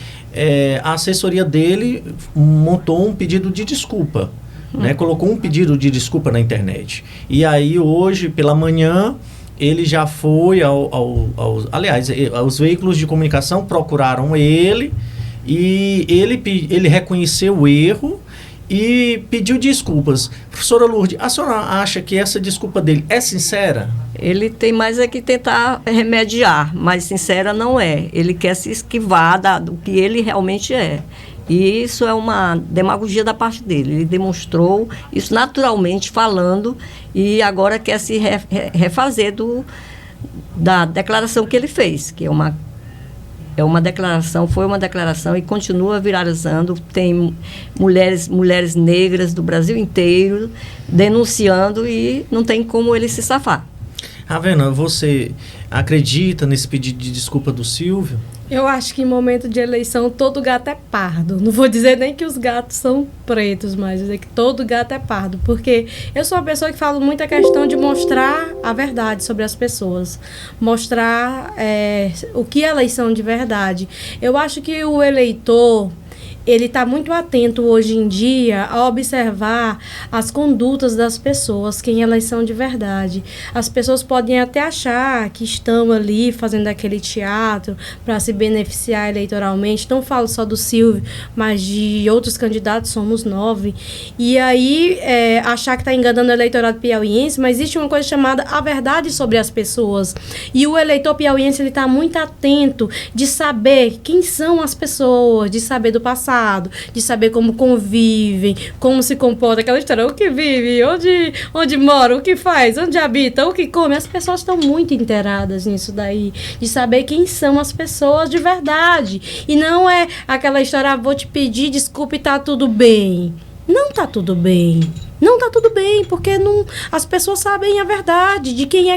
a assessoria dele montou um pedido de desculpa, né? Colocou um pedido de desculpa na internet. E aí, hoje, pela manhã, ele já foi aliás, os veículos de comunicação procuraram ele e ele reconheceu o erro e pediu desculpas. Professora Lourdes, a senhora acha que essa desculpa dele é sincera? Ele tem mais que tentar remediar, mas sincera não é. Ele quer se esquivar do que ele realmente é. E isso é uma demagogia da parte dele. Ele demonstrou isso naturalmente falando e agora quer se refazer da declaração que ele fez, que foi uma declaração e continua viralizando. Tem mulheres negras do Brasil inteiro denunciando e não tem como ele se safar. Ravena, você acredita nesse pedido de desculpa do Silvio? Eu acho que em momento de eleição todo gato é pardo. Não vou dizer nem que os gatos são pretos, mas dizer que todo gato é pardo. Porque eu sou uma pessoa que falo muito a questão de mostrar a verdade sobre as pessoas. Mostrar o que elas são de verdade. Eu acho que o eleitor, ele está muito atento hoje em dia a observar as condutas das pessoas, quem elas são de verdade. As pessoas podem até achar que estão ali fazendo aquele teatro para se beneficiar eleitoralmente. Não falo só do Silvio, mas de outros candidatos, somos 9. E aí, achar que está enganando o eleitorado piauiense, mas existe uma coisa chamada a verdade sobre as pessoas. E o eleitor piauiense está muito atento de saber quem são as pessoas, de saber do passado, de saber como convivem, como se comporta, aquela história, o que vive, onde mora, o que faz, onde habita, o que come. As pessoas estão muito inteiradas nisso daí, de saber quem são as pessoas de verdade. E não é aquela história, vou te pedir desculpa e tá tudo bem. Não tá tudo bem. Não tá tudo bem, porque as pessoas sabem a verdade, de quem,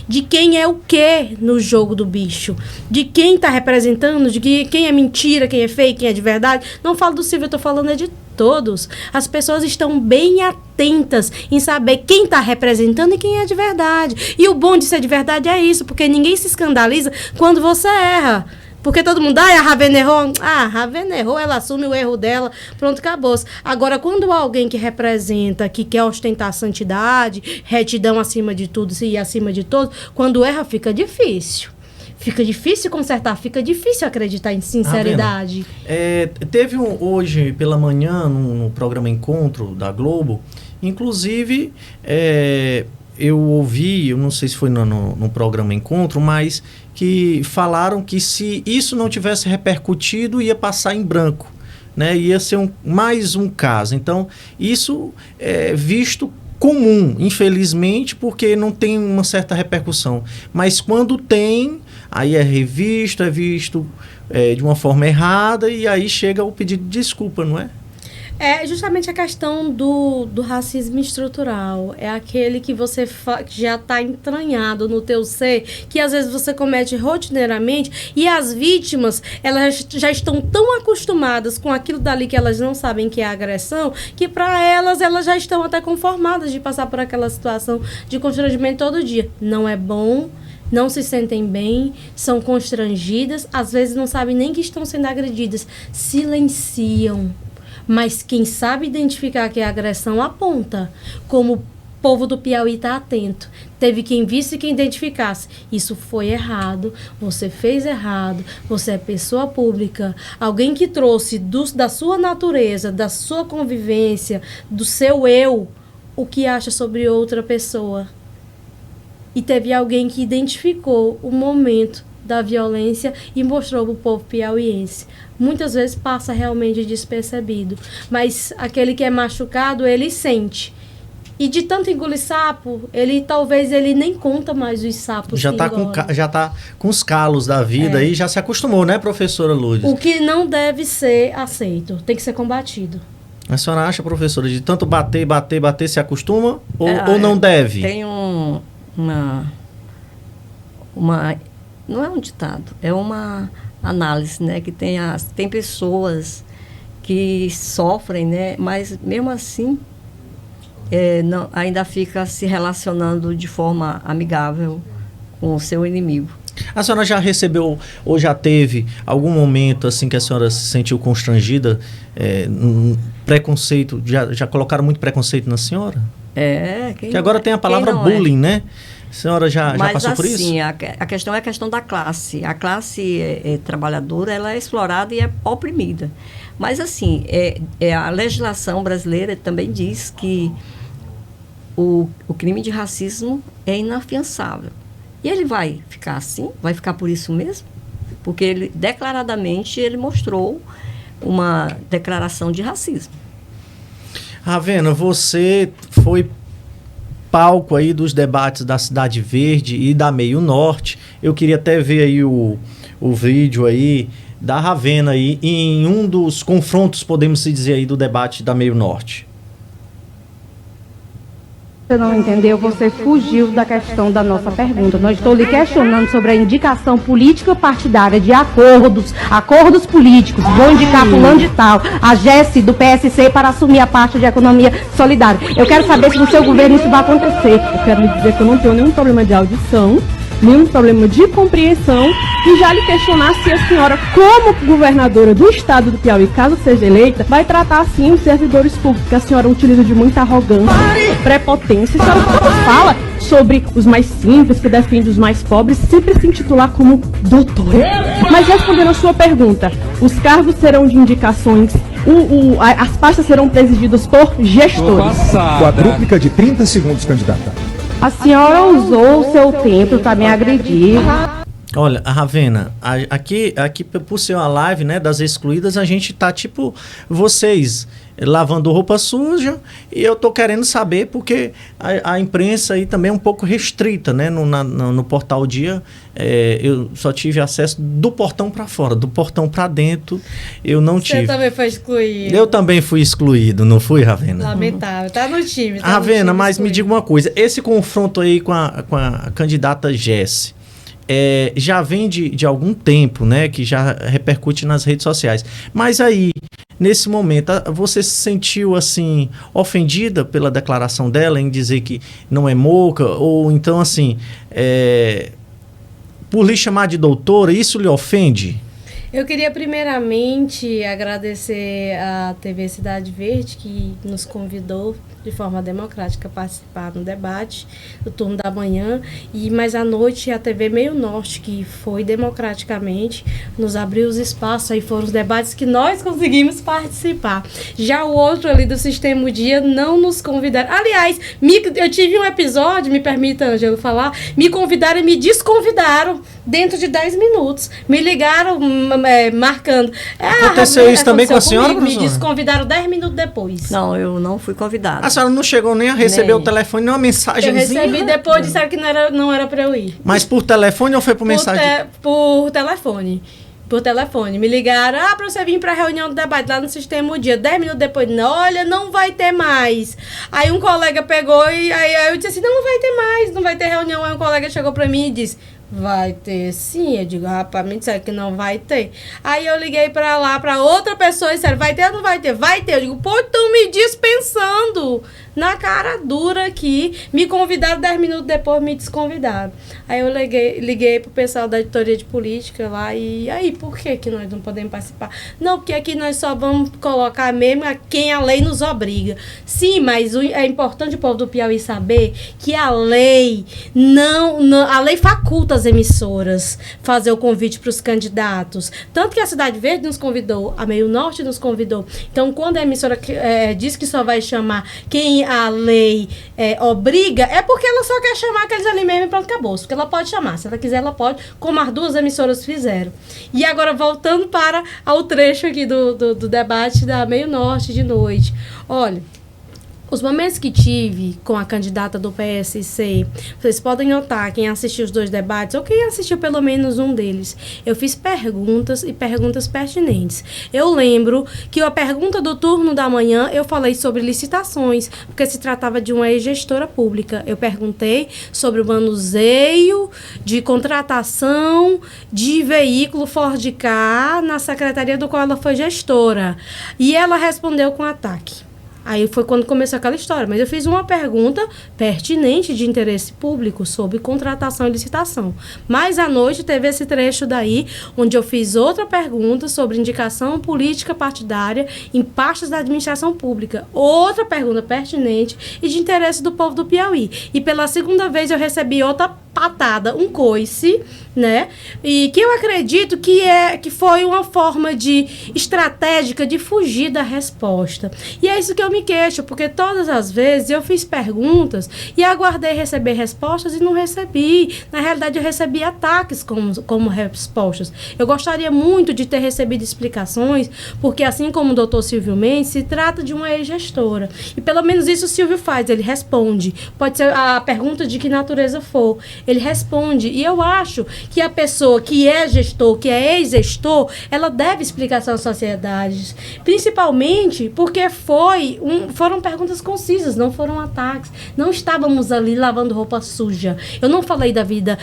de quem é o que no jogo do bicho, de quem tá representando, de quem é mentira, quem é fake, quem é de verdade. Não falo do Silvio, eu tô falando de todos. As pessoas estão bem atentas em saber quem tá representando e quem é de verdade. E o bom de ser de verdade é isso, porque ninguém se escandaliza quando você erra. Porque todo mundo, a Ravena errou. A Ravena errou, ela assume o erro dela, pronto, acabou-se. Agora, quando alguém que representa, que quer ostentar santidade, retidão acima de tudo e acima de todos, quando erra, fica difícil. fica difícil consertar, fica difícil acreditar em sinceridade. Teve hoje pela manhã, no programa Encontro da Globo, inclusive eu ouvi, eu não sei se foi no programa Encontro, mas que falaram que se isso não tivesse repercutido, ia passar em branco, né? Ia ser mais um caso. Então, isso é visto comum, infelizmente, porque não tem uma certa repercussão. Mas quando tem, aí é visto de uma forma errada, e aí chega o pedido de desculpa, não é? É justamente a questão do racismo estrutural. É aquele que você já está entranhado no teu ser, que às vezes você comete rotineiramente, e as vítimas, elas já estão tão acostumadas com aquilo dali que elas não sabem que é agressão, que para elas já estão até conformadas de passar por aquela situação de constrangimento todo dia. Não é bom, não se sentem bem, são constrangidas, às vezes não sabem nem que estão sendo agredidas, silenciam. Mas quem sabe identificar que é agressão aponta, como o povo do Piauí está atento. Teve quem visse e quem identificasse. Isso foi errado, você fez errado, você é pessoa pública. Alguém que trouxe da sua natureza, da sua convivência, do seu eu, o que acha sobre outra pessoa. E teve alguém que identificou o momento da violência e mostrou para o povo piauiense. Muitas vezes passa realmente despercebido, mas aquele que é machucado, ele sente. E de tanto engolir sapo, talvez ele nem conta mais os sapos já que já tá com os calos da vida aí, já se acostumou, né, professora Lourdes? O que não deve ser aceito, tem que ser combatido. A senhora acha, professora, de tanto bater, se acostuma ou não deve? Tem uma... Não é um ditado, é uma análise, né? Que tem pessoas que sofrem, né? Mas mesmo assim ainda fica se relacionando de forma amigável com o seu inimigo. A senhora já recebeu ou já teve algum momento assim que a senhora se sentiu constrangida? Preconceito, já colocaram muito preconceito na senhora? Que agora tem a palavra bullying, né? A senhora já passou por isso? Mas assim, a questão é a questão da classe. A classe trabalhadora, ela é explorada e é oprimida. Mas assim, a legislação brasileira também diz que o crime de racismo é inafiançável. E ele vai ficar assim? Vai ficar por isso mesmo? Porque ele, declaradamente, ele mostrou uma declaração de racismo. Ravena, você foi palco aí dos debates da Cidade Verde e da Meio Norte. Eu queria até ver aí o vídeo aí da Ravena aí em um dos confrontos, podemos dizer aí, do debate da Meio Norte. Você não entendeu, você fugiu da questão da nossa pergunta. Nós estou lhe questionando sobre a indicação política partidária de acordos políticos. Vou indicar fulano de tal, a Jesse do PSC para assumir a parte de economia solidária. Eu quero saber se no seu governo isso vai acontecer. Eu quero lhe dizer que eu não tenho nenhum problema de audição, nenhum problema de compreensão, e já lhe questionar se a senhora, como governadora do estado do Piauí, caso seja eleita, vai tratar assim os servidores públicos, que a senhora utiliza de muita arrogância, prepotência. A senhora fala sobre os mais simples, que defende os mais pobres, sempre se intitular como doutora. Mas respondendo a sua pergunta, os cargos serão de indicações, as pastas serão presididas por gestores. Quadrúplica de 30 segundos, candidata. A senhora usou o seu tempo para me agredir. Olha, a Ravena, aqui por ser uma live, né, das excluídas, a gente tá tipo vocês lavando roupa suja, e eu tô querendo saber porque a imprensa aí também é um pouco restrita, né, no Portal Dia. Eu só tive acesso do portão para fora, do portão para dentro eu não tive. Você também foi excluído. Eu também fui excluído, não fui, Ravena? Lamentável, tá no time. Ravena, mas me diga uma coisa, esse confronto aí com a candidata Jesse, já vem de algum tempo, né, que já repercute nas redes sociais. Mas aí, nesse momento, você se sentiu, assim, ofendida pela declaração dela em dizer que não é moca? Ou então, assim, por lhe chamar de doutora, isso lhe ofende? Eu queria primeiramente agradecer à TV Cidade Verde, que nos convidou de forma democrática a participar no debate do turno da manhã, e mais à noite a TV Meio Norte, que foi democraticamente, nos abriu os espaços, aí foram os debates que nós conseguimos participar. Já o outro ali do Sistema O Dia não nos convidaram. Aliás, eu tive um episódio, me permita, Ângelo, falar, me convidaram e me desconvidaram dentro de 10 minutos. Me ligaram marcando. Aconteceu isso também com a senhora, Me desconvidaram 10 minutos depois. Não, eu não fui convidada. A senhora não chegou nem a receber o telefone, nem uma mensagenzinha? Eu recebi depois, disseram que não era para eu ir. Mas por telefone ou foi por mensagem? Por telefone. Por telefone. Me ligaram, para você vir para a reunião do debate lá no Sistema O Dia. 10 minutos depois, olha, não vai ter mais. Aí um colega pegou e aí eu disse assim, não vai ter mais, não vai ter reunião. Aí um colega chegou para mim e disse, vai ter sim. Eu digo, rapaz, me disseram que não vai ter. Aí eu liguei pra lá, pra outra pessoa e disseram, vai ter ou não vai ter? Vai ter. Eu digo, pô, estão me dispensando. Na cara dura aqui. Me convidaram 10 minutos depois, me desconvidaram. Aí eu liguei pro pessoal da editoria de política lá e aí, por que nós não podemos participar? Não, porque aqui nós só vamos colocar mesmo a quem a lei nos obriga. Sim, mas é importante o povo do Piauí saber que a lei a lei faculta as emissoras fazer o convite para os candidatos. Tanto que a Cidade Verde nos convidou, a Meio Norte nos convidou. Então, quando a emissora diz que só vai chamar quem a lei obriga, é porque ela só quer chamar aqueles ali mesmo e pronto, acabou. Porque ela pode chamar. Se ela quiser, ela pode, como as duas emissoras fizeram. E agora, voltando para o trecho aqui do debate da Meio Norte de noite. Olha, os momentos que tive com a candidata do PSC, vocês podem notar, quem assistiu os 2 debates, ou quem assistiu pelo menos um deles, eu fiz perguntas e perguntas pertinentes. Eu lembro que a pergunta do turno da manhã, eu falei sobre licitações, porque se tratava de uma ex-gestora pública. Eu perguntei sobre o manuseio de contratação de veículo Ford Ka na secretaria do qual ela foi gestora. E ela respondeu com ataque. Aí foi quando começou aquela história. Mas eu fiz uma pergunta pertinente de interesse público sobre contratação e licitação. Mas à noite teve esse trecho daí, onde eu fiz outra pergunta sobre indicação política partidária em pastas da administração pública. Outra pergunta pertinente e de interesse do povo do Piauí. E pela segunda vez eu recebi outra patada, um coice, né? E que eu acredito que foi uma forma estratégica de fugir da resposta. E é isso que eu me queixo, porque todas as vezes eu fiz perguntas e aguardei receber respostas e não recebi. Na realidade, eu recebi ataques como respostas. Eu gostaria muito de ter recebido explicações, porque assim como o doutor Silvio Mendes, se trata de uma ex-gestora. E pelo menos isso o Silvio faz, ele responde. Pode ser a pergunta de que natureza for. Ele responde. E eu acho que a pessoa que é gestor, que é ex-gestor, ela deve explicação às sociedades. Principalmente porque foram perguntas concisas, não foram ataques. Não estávamos ali lavando roupa suja. Eu não falei da vida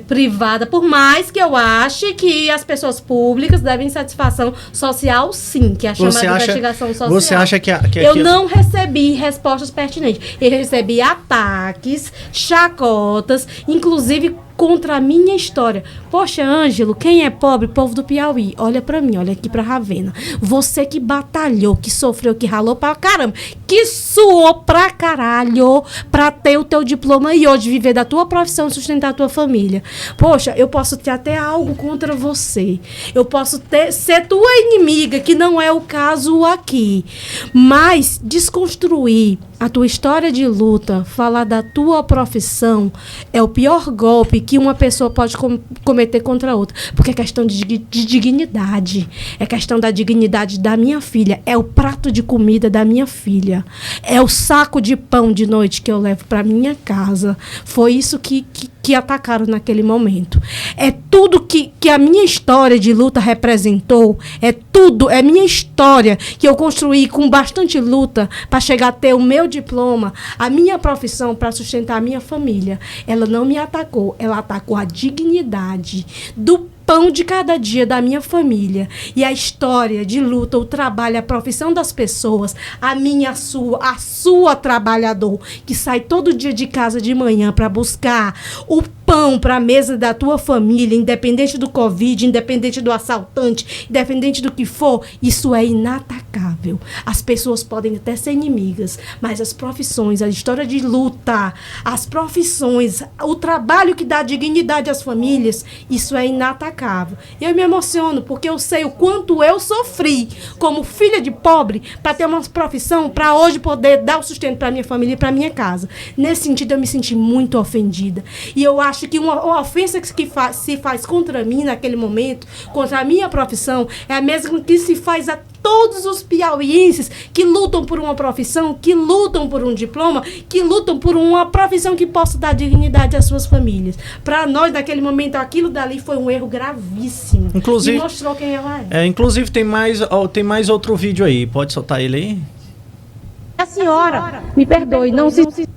privada, por mais que eu ache que as pessoas públicas devem satisfação social, sim, que é a chamada investigação social. Você acha que eu não recebi respostas pertinentes. Eu recebi ataques, chacotas, inclusive contra a minha história. Poxa, Ângelo, quem é pobre? Povo do Piauí. Olha pra mim, olha aqui pra Ravena. Você que batalhou, que sofreu, que ralou pra caramba, que suou pra caralho pra ter o teu diploma e hoje viver da tua profissão e sustentar a tua família. Poxa, eu posso ter até algo contra você. Eu posso ser tua inimiga, que não é o caso aqui. Mas desconstruir a tua história de luta, falar da tua profissão, é o pior golpe que uma pessoa pode cometer contra a outra. Porque é questão de dignidade. É questão da dignidade da minha filha. É o prato de comida da minha filha. É o saco de pão de noite que eu levo para minha casa. Foi isso que atacaram naquele momento. É tudo que a minha história de luta representou. É tudo. É minha história que eu construí com bastante luta para chegar a ter o meu diploma, a minha profissão para sustentar a minha família. Ela não me atacou. Ela atacou a dignidade do pão de cada dia da minha família. E a história de luta, o trabalho, a profissão das pessoas, a minha, a sua trabalhador, que sai todo dia de casa de manhã para buscar o pão para a mesa da tua família, independente do Covid, independente do assaltante, independente do que for, isso é inatacável. As pessoas podem até ser inimigas, mas as profissões, a história de luta, as profissões, o trabalho que dá dignidade às famílias, isso é inatacável. Eu me emociono porque eu sei o quanto eu sofri como filha de pobre para ter uma profissão, para hoje poder dar o sustento para minha família e para minha casa. Nesse sentido, eu me senti muito ofendida. E eu acho que uma ofensa que se faz contra mim naquele momento, contra a minha profissão, é a mesma que se faz a todos os piauienses que lutam por uma profissão, que lutam por um diploma, que lutam por uma profissão que possa dar dignidade às suas famílias. Para nós, naquele momento, aquilo dali foi um erro gravíssimo. Inclusive, e mostrou quem ela é. Inclusive, tem mais outro vídeo aí. Pode soltar ele aí? A senhora, me perdoe, não se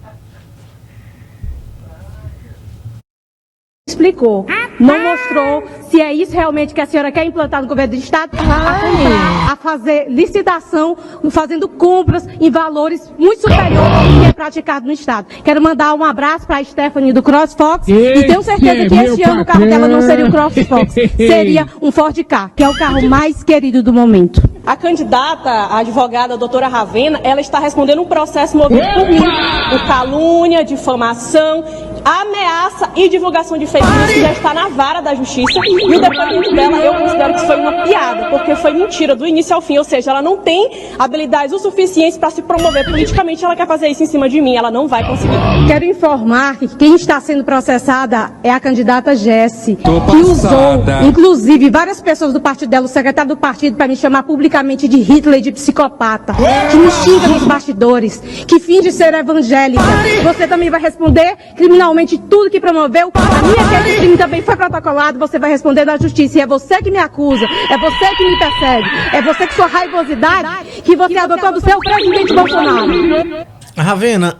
explicou, não mostrou se é isso realmente que a senhora quer implantar no governo do estado, a fazer licitação, fazendo compras em valores muito superiores ao que é praticado no estado. Quero mandar um abraço para a Stephanie do CrossFox e tenho certeza que este ano o carro dela não seria um CrossFox, seria um Ford Ka, que é o carro mais querido do momento. A candidata, a advogada doutora Ravena, ela está respondendo um processo movido por mim, por calúnia, difamação, ameaça e divulgação de fake news, que já está na vara da justiça. E o depoimento dela, eu considero que foi uma piada, porque foi mentira do início ao fim. Ou seja, ela não tem habilidades o suficiente para se promover politicamente. Ela quer fazer isso em cima de mim, ela não vai conseguir. Quero informar que quem está sendo processada é a candidata Jessi, que usou, inclusive, várias pessoas do partido dela, o secretário do partido, para me chamar publicamente de Hitler e de psicopata, que me xinga nos bastidores, que finge ser evangélica. Você também vai responder criminalmente tudo que promoveu. A minha questão de crime também foi protocolado, você vai responder na justiça. E é você que me acusa, é você que me persegue, é você que sua raivosidade que você adotou do seu presidente Bolsonaro. Ravena,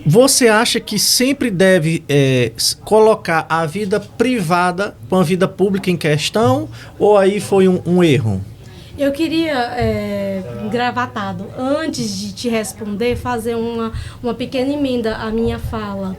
você acha que sempre deve colocar a vida privada com a vida pública em questão, ou aí foi um erro? Eu queria, engravatado, antes de te responder, fazer uma pequena emenda à minha fala.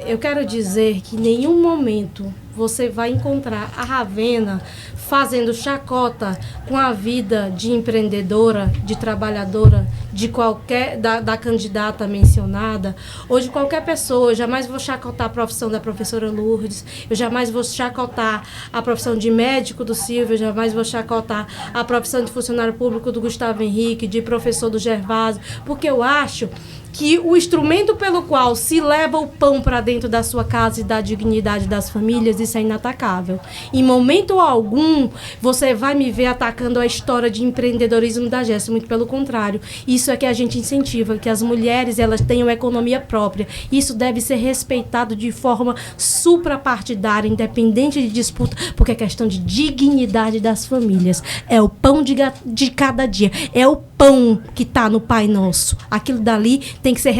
Eu quero dizer que em nenhum momento você vai encontrar a Ravena fazendo chacota com a vida de empreendedora, de trabalhadora, de qualquer da candidata mencionada, ou de qualquer pessoa. Eu jamais vou chacotar a profissão da professora Lourdes, eu jamais vou chacotar a profissão de médico do Silvio, eu jamais vou chacotar a profissão de funcionário público do Gustavo Henrique, de professor do Gervásio, porque eu acho que o instrumento pelo qual se leva o pão para dentro da sua casa e da dignidade das famílias, isso é inatacável. Em momento algum, você vai me ver atacando a história de empreendedorismo da Jessi, muito pelo contrário. Isso é que a gente incentiva, que as mulheres elas tenham economia própria. Isso deve ser respeitado de forma suprapartidária, independente de disputa, porque é questão de dignidade das famílias. É o pão de cada dia, é o pão que está no Pai Nosso. Aquilo dali tem que ser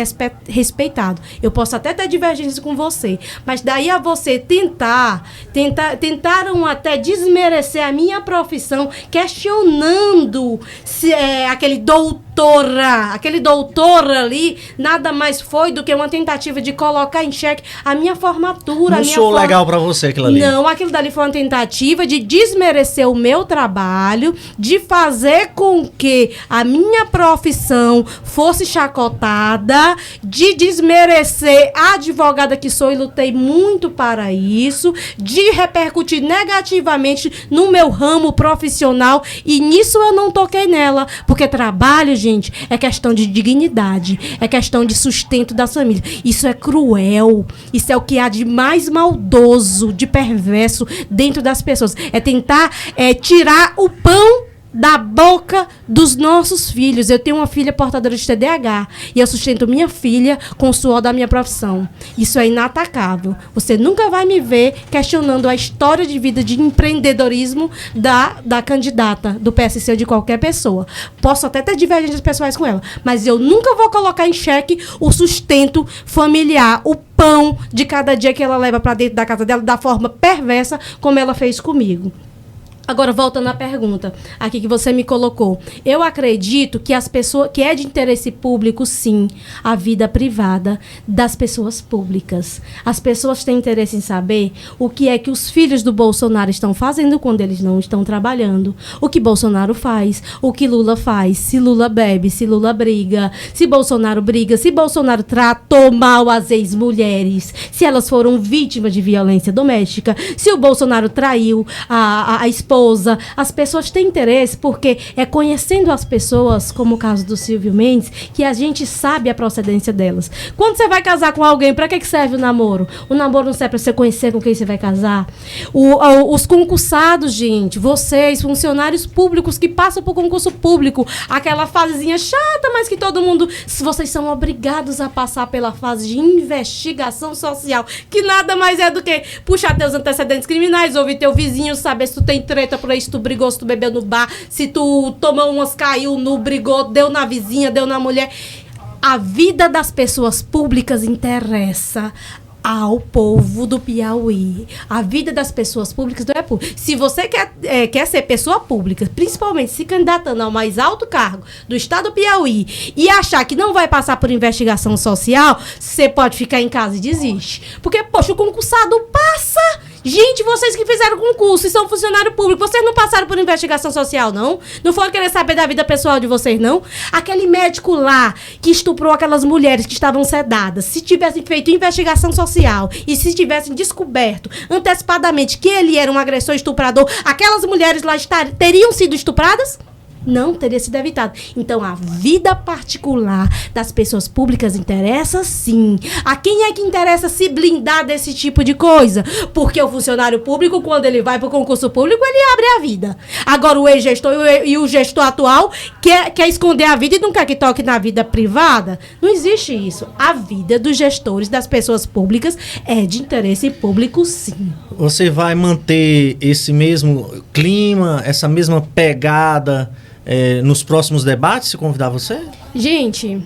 respeitado. Eu posso até ter divergência com você, mas daí a você tentaram até desmerecer a minha profissão, questionando se aquele doutor ali nada mais foi do que uma tentativa de colocar em xeque a minha formatura. Não sou legal pra você aquilo ali. Não, aquilo dali foi uma tentativa de desmerecer o meu trabalho, de fazer com que a minha profissão fosse chacotada, de desmerecer a advogada que sou e lutei muito para isso, de repercutir negativamente no meu ramo profissional, e nisso eu não toquei nela, porque trabalho, gente, é questão de dignidade, é questão de sustento das famílias. Isso é cruel, isso é o que há de mais maldoso, de perverso dentro das pessoas. É tentar tirar o pão da boca dos nossos filhos. Eu tenho uma filha portadora de TDAH e eu sustento minha filha com o suor da minha profissão. Isso é inatacável. Você nunca vai me ver questionando a história de vida de empreendedorismo da candidata do PSC ou de qualquer pessoa. Posso até ter divergências pessoais com ela, mas eu nunca vou colocar em xeque o sustento familiar, o pão de cada dia que ela leva para dentro da casa dela da forma perversa como ela fez comigo. Agora, voltando à pergunta aqui que você me colocou. Eu acredito que as pessoas, que é de interesse público, sim, a vida privada das pessoas públicas. As pessoas têm interesse em saber o que é que os filhos do Bolsonaro estão fazendo quando eles não estão trabalhando. O que Bolsonaro faz, o que Lula faz, se Lula bebe, se Lula briga, se Bolsonaro briga, se Bolsonaro tratou mal as ex-mulheres, se elas foram vítimas de violência doméstica, se o Bolsonaro traiu a esposa. As pessoas têm interesse porque é conhecendo as pessoas, como o caso do Silvio Mendes, que a gente sabe a procedência delas. Quando você vai casar com alguém, para que serve o namoro? O namoro não serve para você conhecer com quem você vai casar. Os concursados, gente, vocês, funcionários públicos que passam por concurso público, aquela fasezinha chata, mas que todo mundo, vocês são obrigados a passar pela fase de investigação social, que nada mais é do que puxar teus antecedentes criminais, ouvir teu vizinho, saber se tu tem treta por aí, se tu brigou, se tu bebeu no bar, se tu tomou umas, caiu no, brigou, deu na vizinha, deu na mulher. A vida das pessoas públicas interessa ao povo do Piauí. A vida das pessoas públicas não é pública. Se você quer ser pessoa pública, principalmente se candidatando ao mais alto cargo do estado do Piauí e achar que não vai passar por investigação social, você pode ficar em casa e desiste. Porque, poxa, o concursado passa. Gente, vocês que fizeram concurso e são funcionário público, vocês não passaram por investigação social, não? Não foram querer saber da vida pessoal de vocês, não? Aquele médico lá que estuprou aquelas mulheres que estavam sedadas, se tivessem feito investigação social e se tivessem descoberto antecipadamente que ele era um agressor estuprador, aquelas mulheres lá teriam sido estupradas? Não teria sido evitado. Então, a vida particular das pessoas públicas interessa, sim. A quem é que interessa se blindar desse tipo de coisa? Porque o funcionário público, quando ele vai para o concurso público, ele abre a vida. Agora, o ex-gestor e o gestor atual quer esconder a vida e não quer que toque na vida privada. Não existe isso. A vida dos gestores, das pessoas públicas, é de interesse público, sim. Você vai manter esse mesmo clima, essa mesma pegada nos próximos debates, se convidar você? Gente,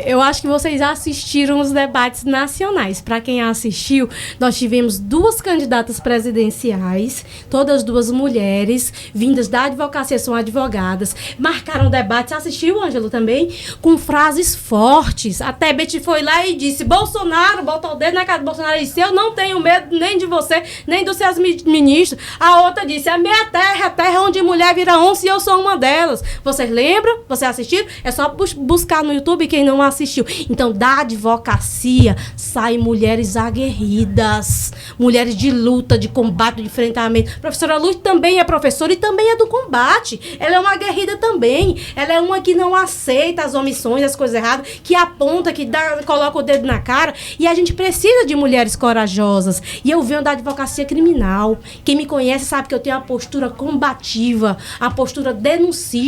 eu acho que vocês assistiram os debates nacionais. Para quem assistiu, nós tivemos 2 candidatas presidenciais, todas 2 mulheres, vindas da advocacia, são advogadas, marcaram debates. Assistiu, Ângelo, também? Com frases fortes. Até Betty foi lá e disse, Bolsonaro, botou o dedo na cara do Bolsonaro e disse, eu não tenho medo nem de você, nem dos seus ministros. A outra disse, a minha terra é a terra onde mulher vira onça e eu sou uma delas. Vocês lembram? Vocês assistiram? É só buscar no YouTube quem não assistiu. Então, da advocacia saem mulheres aguerridas, mulheres de luta, de combate, de enfrentamento. A professora Luz também é professora e também é do combate. Ela é uma aguerrida também. Ela é uma que não aceita as omissões, as coisas erradas, que aponta, que coloca o dedo na cara. E a gente precisa de mulheres corajosas. E eu venho da advocacia criminal. Quem me conhece sabe que eu tenho a postura combativa, a postura denuncista,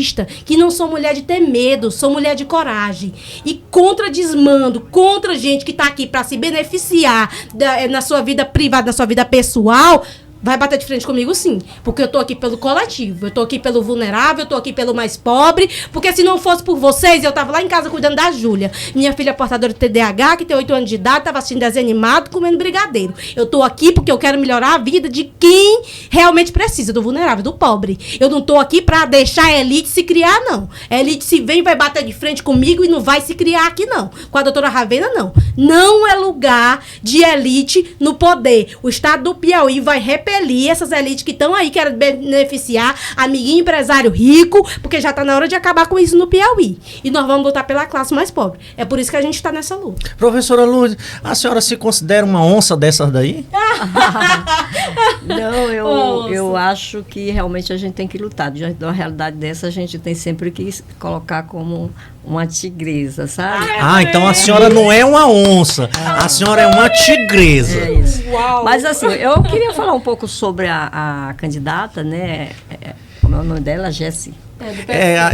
que não sou mulher de ter medo, sou mulher de coragem. E contra desmando, contra gente que está aqui para se beneficiar na sua vida privada, na sua vida pessoal, vai bater de frente comigo, sim. Porque eu tô aqui pelo coletivo, eu tô aqui pelo vulnerável, eu tô aqui pelo mais pobre. Porque se não fosse por vocês, eu tava lá em casa cuidando da Júlia. Minha filha portadora de TDAH, que tem 8 anos de idade, tava assistindo desenho animado, comendo brigadeiro. Eu tô aqui porque eu quero melhorar a vida de quem realmente precisa, do vulnerável, do pobre. Eu não tô aqui pra deixar a elite se criar, não. A elite se vem, vai bater de frente comigo e não vai se criar aqui, não. Com a doutora Ravena, não. Não é lugar de elite no poder. O estado do Piauí vai repelir essas elites que estão aí, querem beneficiar amiguinho empresário rico, porque já tá na hora de acabar com isso no Piauí. E nós vamos lutar pela classe mais pobre. É por isso que a gente está nessa luta. Professora Lourdes, a senhora se considera uma onça dessas daí? Não, eu acho que realmente a gente tem que lutar. Diante de uma realidade dessa, a gente tem sempre que colocar como uma tigresa, sabe? Então a senhora não é uma onça, a senhora é uma tigresa. É isso. Uau. Mas assim, eu queria falar um pouco sobre a candidata, né? Como é o nome dela? Jessi.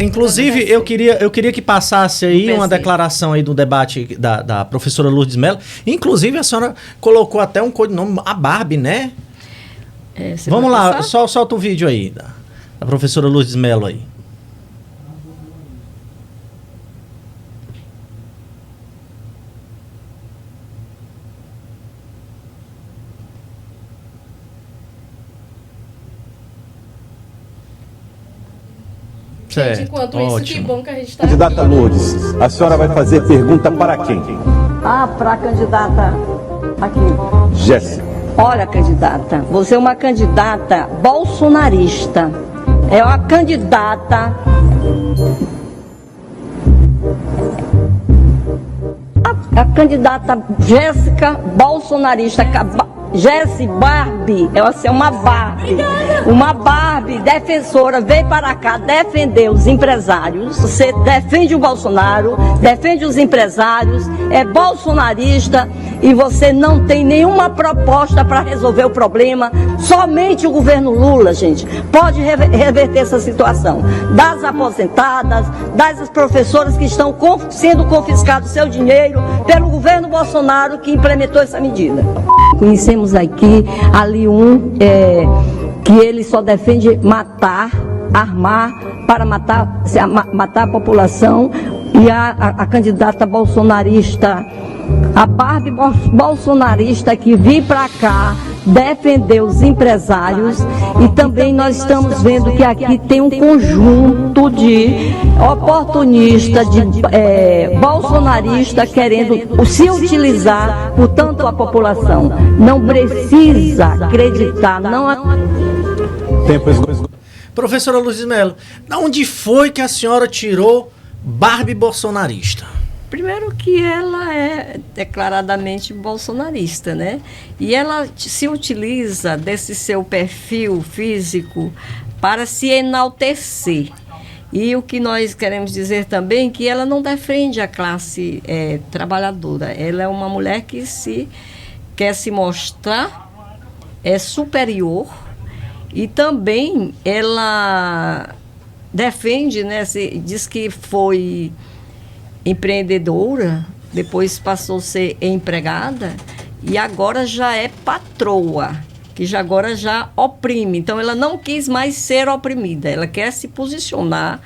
Inclusive, eu queria que passasse aí uma declaração aí do debate da professora Lourdes Mello. Inclusive, a senhora colocou até um codinome, a Barbie, né? Vamos lá, solta o vídeo aí da professora Lourdes Mello aí. Gente, enquanto isso, que bom que a gente está... Candidata Lourdes, a senhora vai fazer pergunta para quem? Para a candidata aqui. Jéssica. Olha, candidata, você é uma candidata bolsonarista. É uma candidata... A candidata Jéssica bolsonarista... Jéssica Barbie, ela é uma Barbie defensora, veio para cá defender os empresários. Você defende o Bolsonaro, defende os empresários, é bolsonarista e você não tem nenhuma proposta para resolver o problema. Somente o governo Lula, gente, pode reverter essa situação. Das aposentadas, das professoras que estão sendo confiscado seu dinheiro pelo governo Bolsonaro que implementou essa medida. Conhecemos aqui ali que ele só defende matar, armar para matar a população, e a candidata bolsonarista, a Barbie bolsonarista que veio para cá defender os empresários, e também nós estamos vendo que aqui tem um conjunto de oportunistas, de bolsonaristas querendo se utilizar, portanto, a população. Não precisa acreditar, não... Professora Lourdes Mello, de onde foi que a senhora tirou Barbie bolsonarista? Primeiro que ela é declaradamente bolsonarista, né? E ela se utiliza desse seu perfil físico para se enaltecer. E o que nós queremos dizer também é que ela não defende a classe trabalhadora. Ela é uma mulher que quer se mostrar superior, e também ela defende, né? Diz que foi empreendedora, depois passou a ser empregada e agora já é patroa, que agora já oprime. Então ela não quis mais ser oprimida, ela quer se posicionar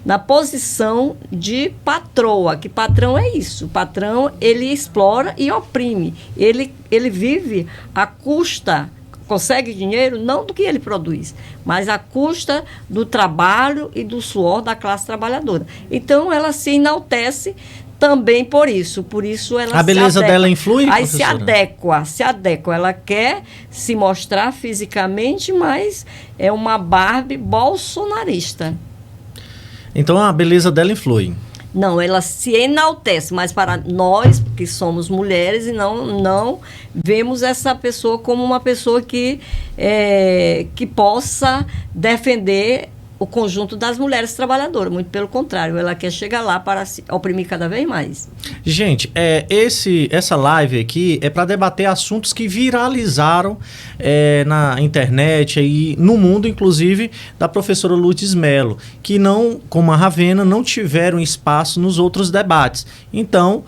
na posição de patroa, que patrão é isso, o patrão ele explora e oprime, ele vive à custa, consegue dinheiro não do que ele produz, mas à custa do trabalho e do suor da classe trabalhadora. Então, ela se enaltece também por isso ela a beleza dela influi, aí professora? se adequa. Ela quer se mostrar fisicamente, mas é uma Barbie bolsonarista. Então, a beleza dela influi. Não, ela se enaltece, mas para nós, que somos mulheres, e não vemos essa pessoa como uma pessoa que possa defender o conjunto das mulheres trabalhadoras. Muito pelo contrário, ela quer chegar lá para se oprimir cada vez mais. Gente, essa live aqui é para debater assuntos que viralizaram na internet e no mundo, inclusive, da professora Lourdes Mello, que não, como a Ravena, não tiveram espaço nos outros debates. Então,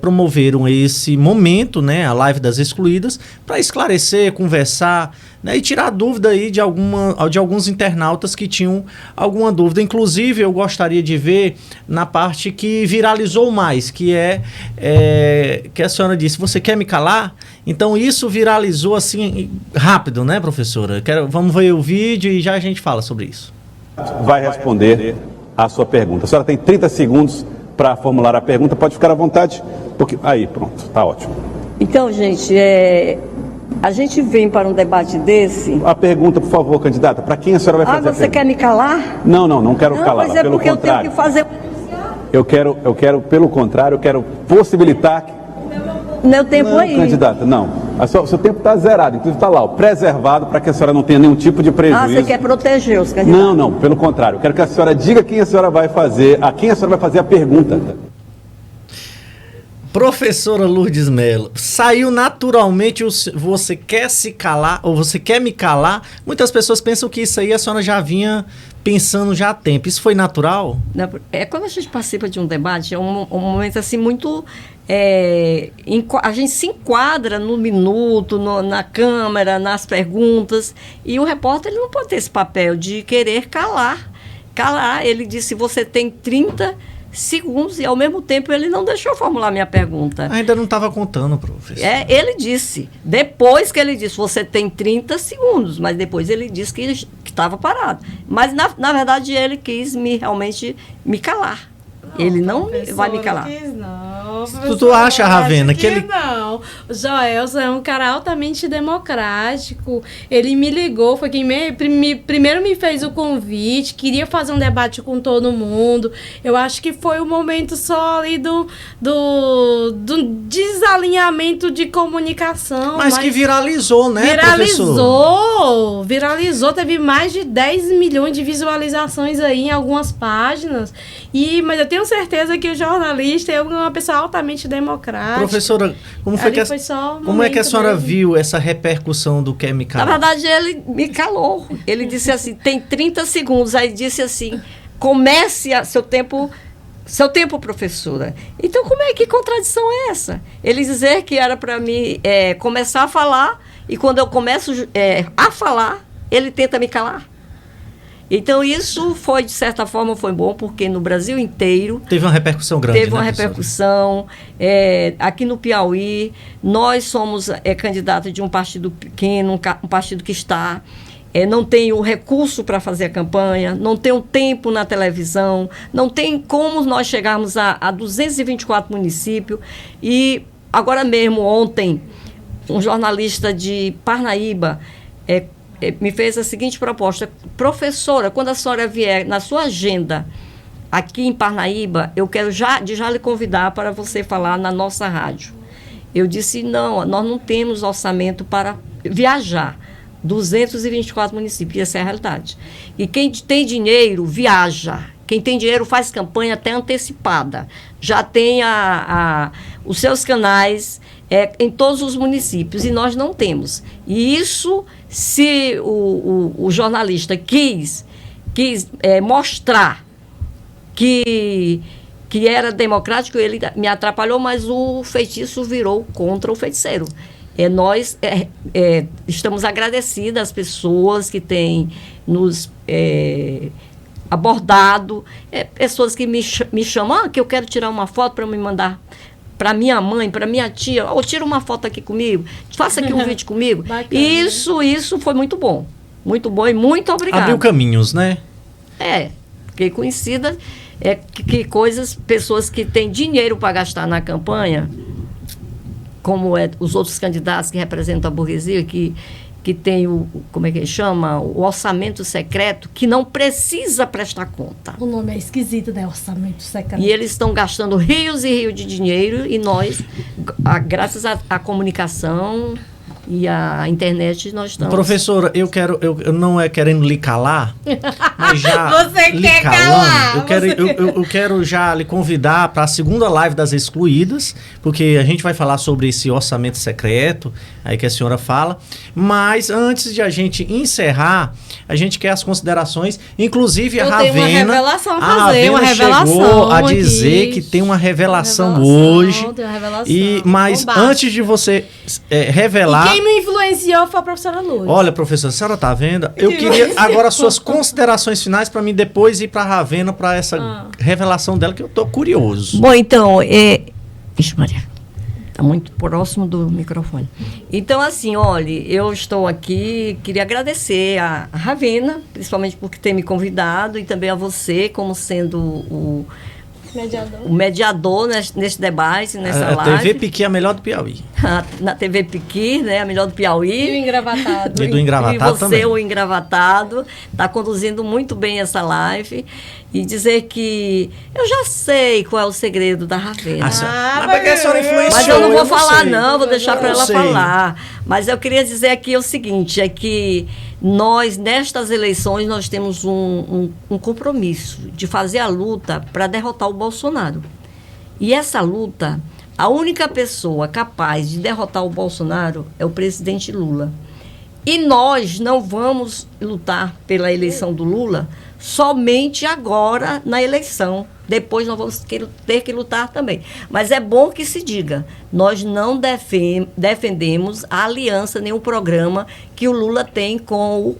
promoveram esse momento, né, a live das excluídas, para esclarecer, conversar, né, e tirar dúvida aí de alguns internautas que tinham alguma dúvida. Inclusive, eu gostaria de ver na parte que viralizou mais, que que a senhora disse, você quer me calar? Então, isso viralizou assim, rápido, né, professora? Vamos ver o vídeo e já a gente fala sobre isso. Vai responder a sua pergunta. A senhora tem 30 segundos para formular a pergunta, pode ficar à vontade. Aí, pronto, tá ótimo. Então, gente, a gente vem para um debate desse... A pergunta, por favor, candidata, para quem a senhora vai fazer a pergunta? Você quer me calar? Não quero calar. Mas pelo porque contrário. eu tenho que fazer... Eu quero, pelo contrário, eu quero possibilitar... Meu tempo aí. Candidata, não. O seu tempo está zerado, inclusive está lá, preservado, para que a senhora não tenha nenhum tipo de prejuízo. Você quer proteger os candidatos? Não, pelo contrário. Eu quero que a senhora diga a quem a senhora vai fazer a pergunta. Professora Lourdes Mello, saiu naturalmente você quer se calar ou você quer me calar? Muitas pessoas pensam que isso aí a senhora já vinha pensando já há tempo. Isso foi natural? Quando a gente participa de um debate, é um momento assim muito... a gente se enquadra no minuto, na câmera, nas perguntas, e o repórter ele não pode ter esse papel de querer calar. Ele disse, você tem 30 segundos e, ao mesmo tempo, ele não deixou eu formular minha pergunta. Ainda não estava contando, professor. Ele disse. Depois que ele disse, você tem 30 segundos, mas depois ele disse que estava parado. Mas, na verdade, ele quis realmente me calar. Ele não vai me calar. Tu acha, Ravena, que ele... Não, o Joelson é um cara altamente democrático. Ele me ligou, foi quem primeiro me fez o convite, queria fazer um debate com todo mundo. Eu acho que foi o momento só ali do desalinhamento de comunicação. Mas que viralizou, né, Viralizou, teve mais de 10 milhões de visualizações aí em algumas páginas. Mas eu tenho certeza que o jornalista é uma pessoa altamente democrática. Professora, como é que a senhora viu essa repercussão do Quer Me Calar? Na verdade, ele me calou. Ele disse assim, tem 30 segundos. Aí disse assim, comece seu tempo, professora. Então, que contradição é essa? Ele dizer que era para mim começar a falar, e quando eu começo a falar, ele tenta me calar. Então, isso foi, de certa forma, foi bom, porque no Brasil inteiro... Teve uma repercussão grande, Teve uma repercussão. Aqui no Piauí, nós somos candidatos de um partido pequeno, um partido que não tem o recurso para fazer a campanha, não tem o tempo na televisão, não tem como nós chegarmos a 224 municípios. E, agora mesmo, ontem, um jornalista de Parnaíba... me fez a seguinte proposta: professora, quando a senhora vier na sua agenda aqui em Parnaíba, eu quero já lhe convidar para você falar na nossa rádio. Eu disse, não, nós não temos orçamento para viajar 224 municípios, essa é a realidade. E quem tem dinheiro, viaja. Quem tem dinheiro faz campanha até antecipada. Já tem os seus canais em todos os municípios, e nós não temos. E isso, se o jornalista quis mostrar que era democrático, ele me atrapalhou, mas o feitiço virou contra o feiticeiro. Nós estamos agradecidos às pessoas que têm nos abordado, pessoas que me chamam, que eu quero tirar uma foto para me mandar para minha mãe, para minha tia, ou tira uma foto aqui comigo, faça aqui um vídeo comigo. Bacana, isso foi muito bom e muito obrigada. Abriu caminhos, né? Fiquei conhecida, pessoas que têm dinheiro para gastar na campanha, como os outros candidatos que representam a burguesia, que tem como é que chama? O orçamento secreto, que não precisa prestar conta. O nome é esquisito, né? Orçamento secreto. E eles estão gastando rios e rios de dinheiro, e nós, graças à comunicação e à internet, nós estamos... Professora, eu não querendo lhe calar, mas já você lhe quer calando, calar, eu quero já lhe convidar para a segunda live das excluídas, porque a gente vai falar sobre esse orçamento secreto, aí que a senhora fala, mas antes de a gente encerrar, a gente quer as considerações, inclusive a Ravena... Tenho uma revelação a fazer, uma revelação chegou a dizer aqui, que tem uma revelação hoje, tem uma revelação, mas antes de você revelar... Quem me influenciou foi a professora Lourdes. Olha, professora, a senhora tá vendo? Eu queria agora suas considerações finais para mim depois ir para a Ravena para essa revelação dela, que eu tô curioso. Bom, então, Ixi, Maria, tá muito próximo do microfone. Então, assim, olha, eu estou aqui, queria agradecer a Ravena, principalmente por ter me convidado, e também a você, como sendo o mediador nesse debate, nessa live. A TV Piqui é a melhor do Piauí. Na TV Piqui, né? A melhor do Piauí. E o Engravatado. E do Engravatado também. E você, o Engravatado, está conduzindo muito bem essa live. E dizer que eu já sei qual é o segredo da Ravena. Mas a senhora influenciou. Mas eu não vou falar, não, vou deixar para ela falar. Mas eu queria dizer aqui o seguinte, que nós, nestas eleições, nós temos um compromisso de fazer a luta para derrotar o Bolsonaro. E essa luta, a única pessoa capaz de derrotar o Bolsonaro é o presidente Lula. E nós não vamos lutar pela eleição do Lula somente agora na eleição. Depois nós vamos ter que lutar também. Mas é bom que se diga, nós não defendemos a aliança nem o programa que o Lula tem com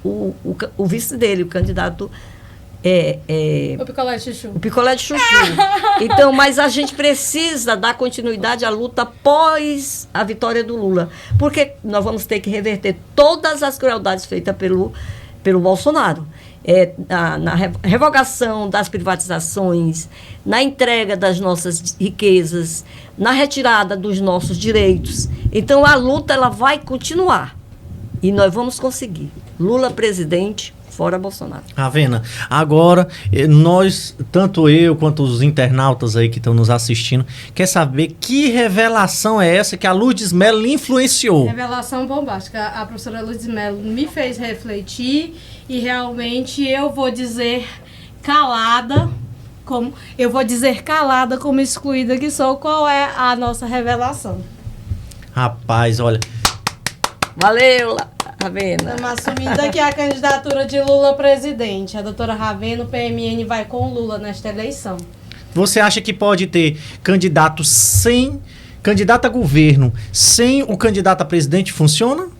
o vice dele, o candidato O picolé de chuchu. O picolé de chuchu. Então, mas a gente precisa dar continuidade à luta após a vitória do Lula. Porque nós vamos ter que reverter todas as crueldades feitas pelo Bolsonaro. Na revogação das privatizações, na entrega das nossas riquezas, na retirada dos nossos direitos. Então, a luta ela vai continuar. E nós vamos conseguir. Lula presidente, fora Bolsonaro. Ravena, agora nós, tanto eu quanto os internautas aí que estão nos assistindo, quer saber que revelação é essa que a Lourdes Mello lhe influenciou? Revelação bombástica. A professora Lourdes Mello me fez refletir e realmente eu vou dizer calada, como excluída que sou, qual é a nossa revelação. Rapaz, olha... Valeu, Ravena. Estamos assumindo aqui a candidatura de Lula presidente. A doutora Ravena, o PMN vai com Lula nesta eleição. Você acha que pode ter candidato a governo sem o candidato a presidente? Funciona?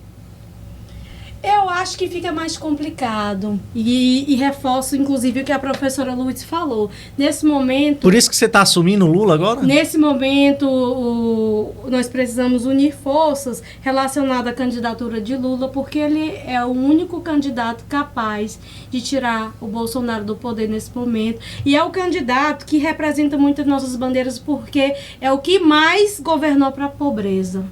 Eu acho que fica mais complicado. E reforço, inclusive, o que a professora Lourdes falou. Nesse momento... Por isso que você está assumindo o Lula agora? Nesse momento, nós precisamos unir forças relacionadas à candidatura de Lula, porque ele é o único candidato capaz de tirar o Bolsonaro do poder nesse momento. E é o candidato que representa muitas nossas bandeiras, porque é o que mais governou para a pobreza.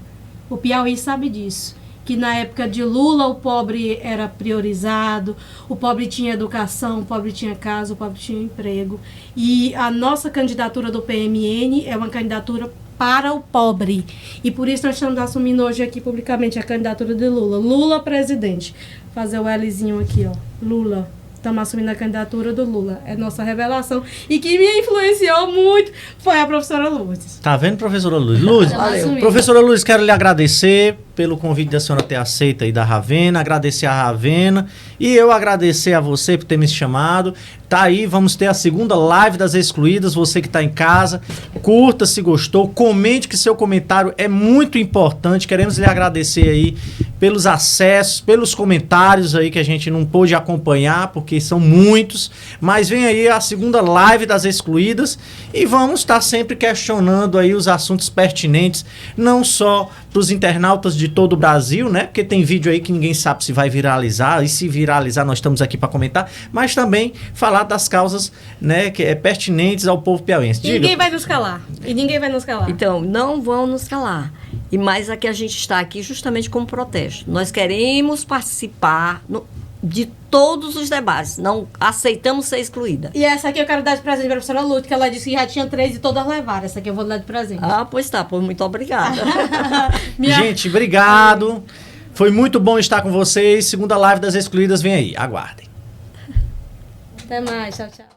O Piauí sabe disso. Que na época de Lula o pobre era priorizado, o pobre tinha educação, o pobre tinha casa, o pobre tinha emprego. E a nossa candidatura do PMN é uma candidatura para o pobre. E por isso nós estamos assumindo hoje aqui publicamente a candidatura de Lula. Lula presidente. Fazer o Lzinho aqui, ó. Lula. Estamos assumindo a candidatura do Lula. É nossa revelação. E que me influenciou muito foi a professora Lourdes. Tá vendo, professora Lourdes? Lourdes, professora Lourdes, quero lhe agradecer pelo convite da senhora ter aceito aí da Ravena, agradecer a Ravena e eu agradecer a você por ter me chamado. Tá aí, vamos ter a segunda live das excluídas. Você que tá em casa, curta se gostou, comente, que seu comentário é muito importante. Queremos lhe agradecer aí pelos acessos, pelos comentários aí que a gente não pôde acompanhar, porque são muitos, mas vem aí a segunda live das excluídas e vamos estar sempre questionando aí os assuntos pertinentes, não só para os internautas de todo o Brasil, né? Porque tem vídeo aí que ninguém sabe se vai viralizar, e se viralizar nós estamos aqui para comentar, mas também falar das causas, né, que é pertinentes ao povo piauiense. E ninguém vai nos calar. Então, não vão nos calar. E mais aqui a gente está aqui justamente como protesto. Nós queremos participar de todos os debates. Não aceitamos ser excluída. E essa aqui eu quero dar de presente para a professora Lourdes, que ela disse que já tinha 3 e todas levaram. Essa aqui eu vou dar de presente. Pois tá. Muito obrigada. Gente, obrigado. Foi muito bom estar com vocês. Segunda live das excluídas vem aí. Aguardem. Até mais. Tchau, tchau.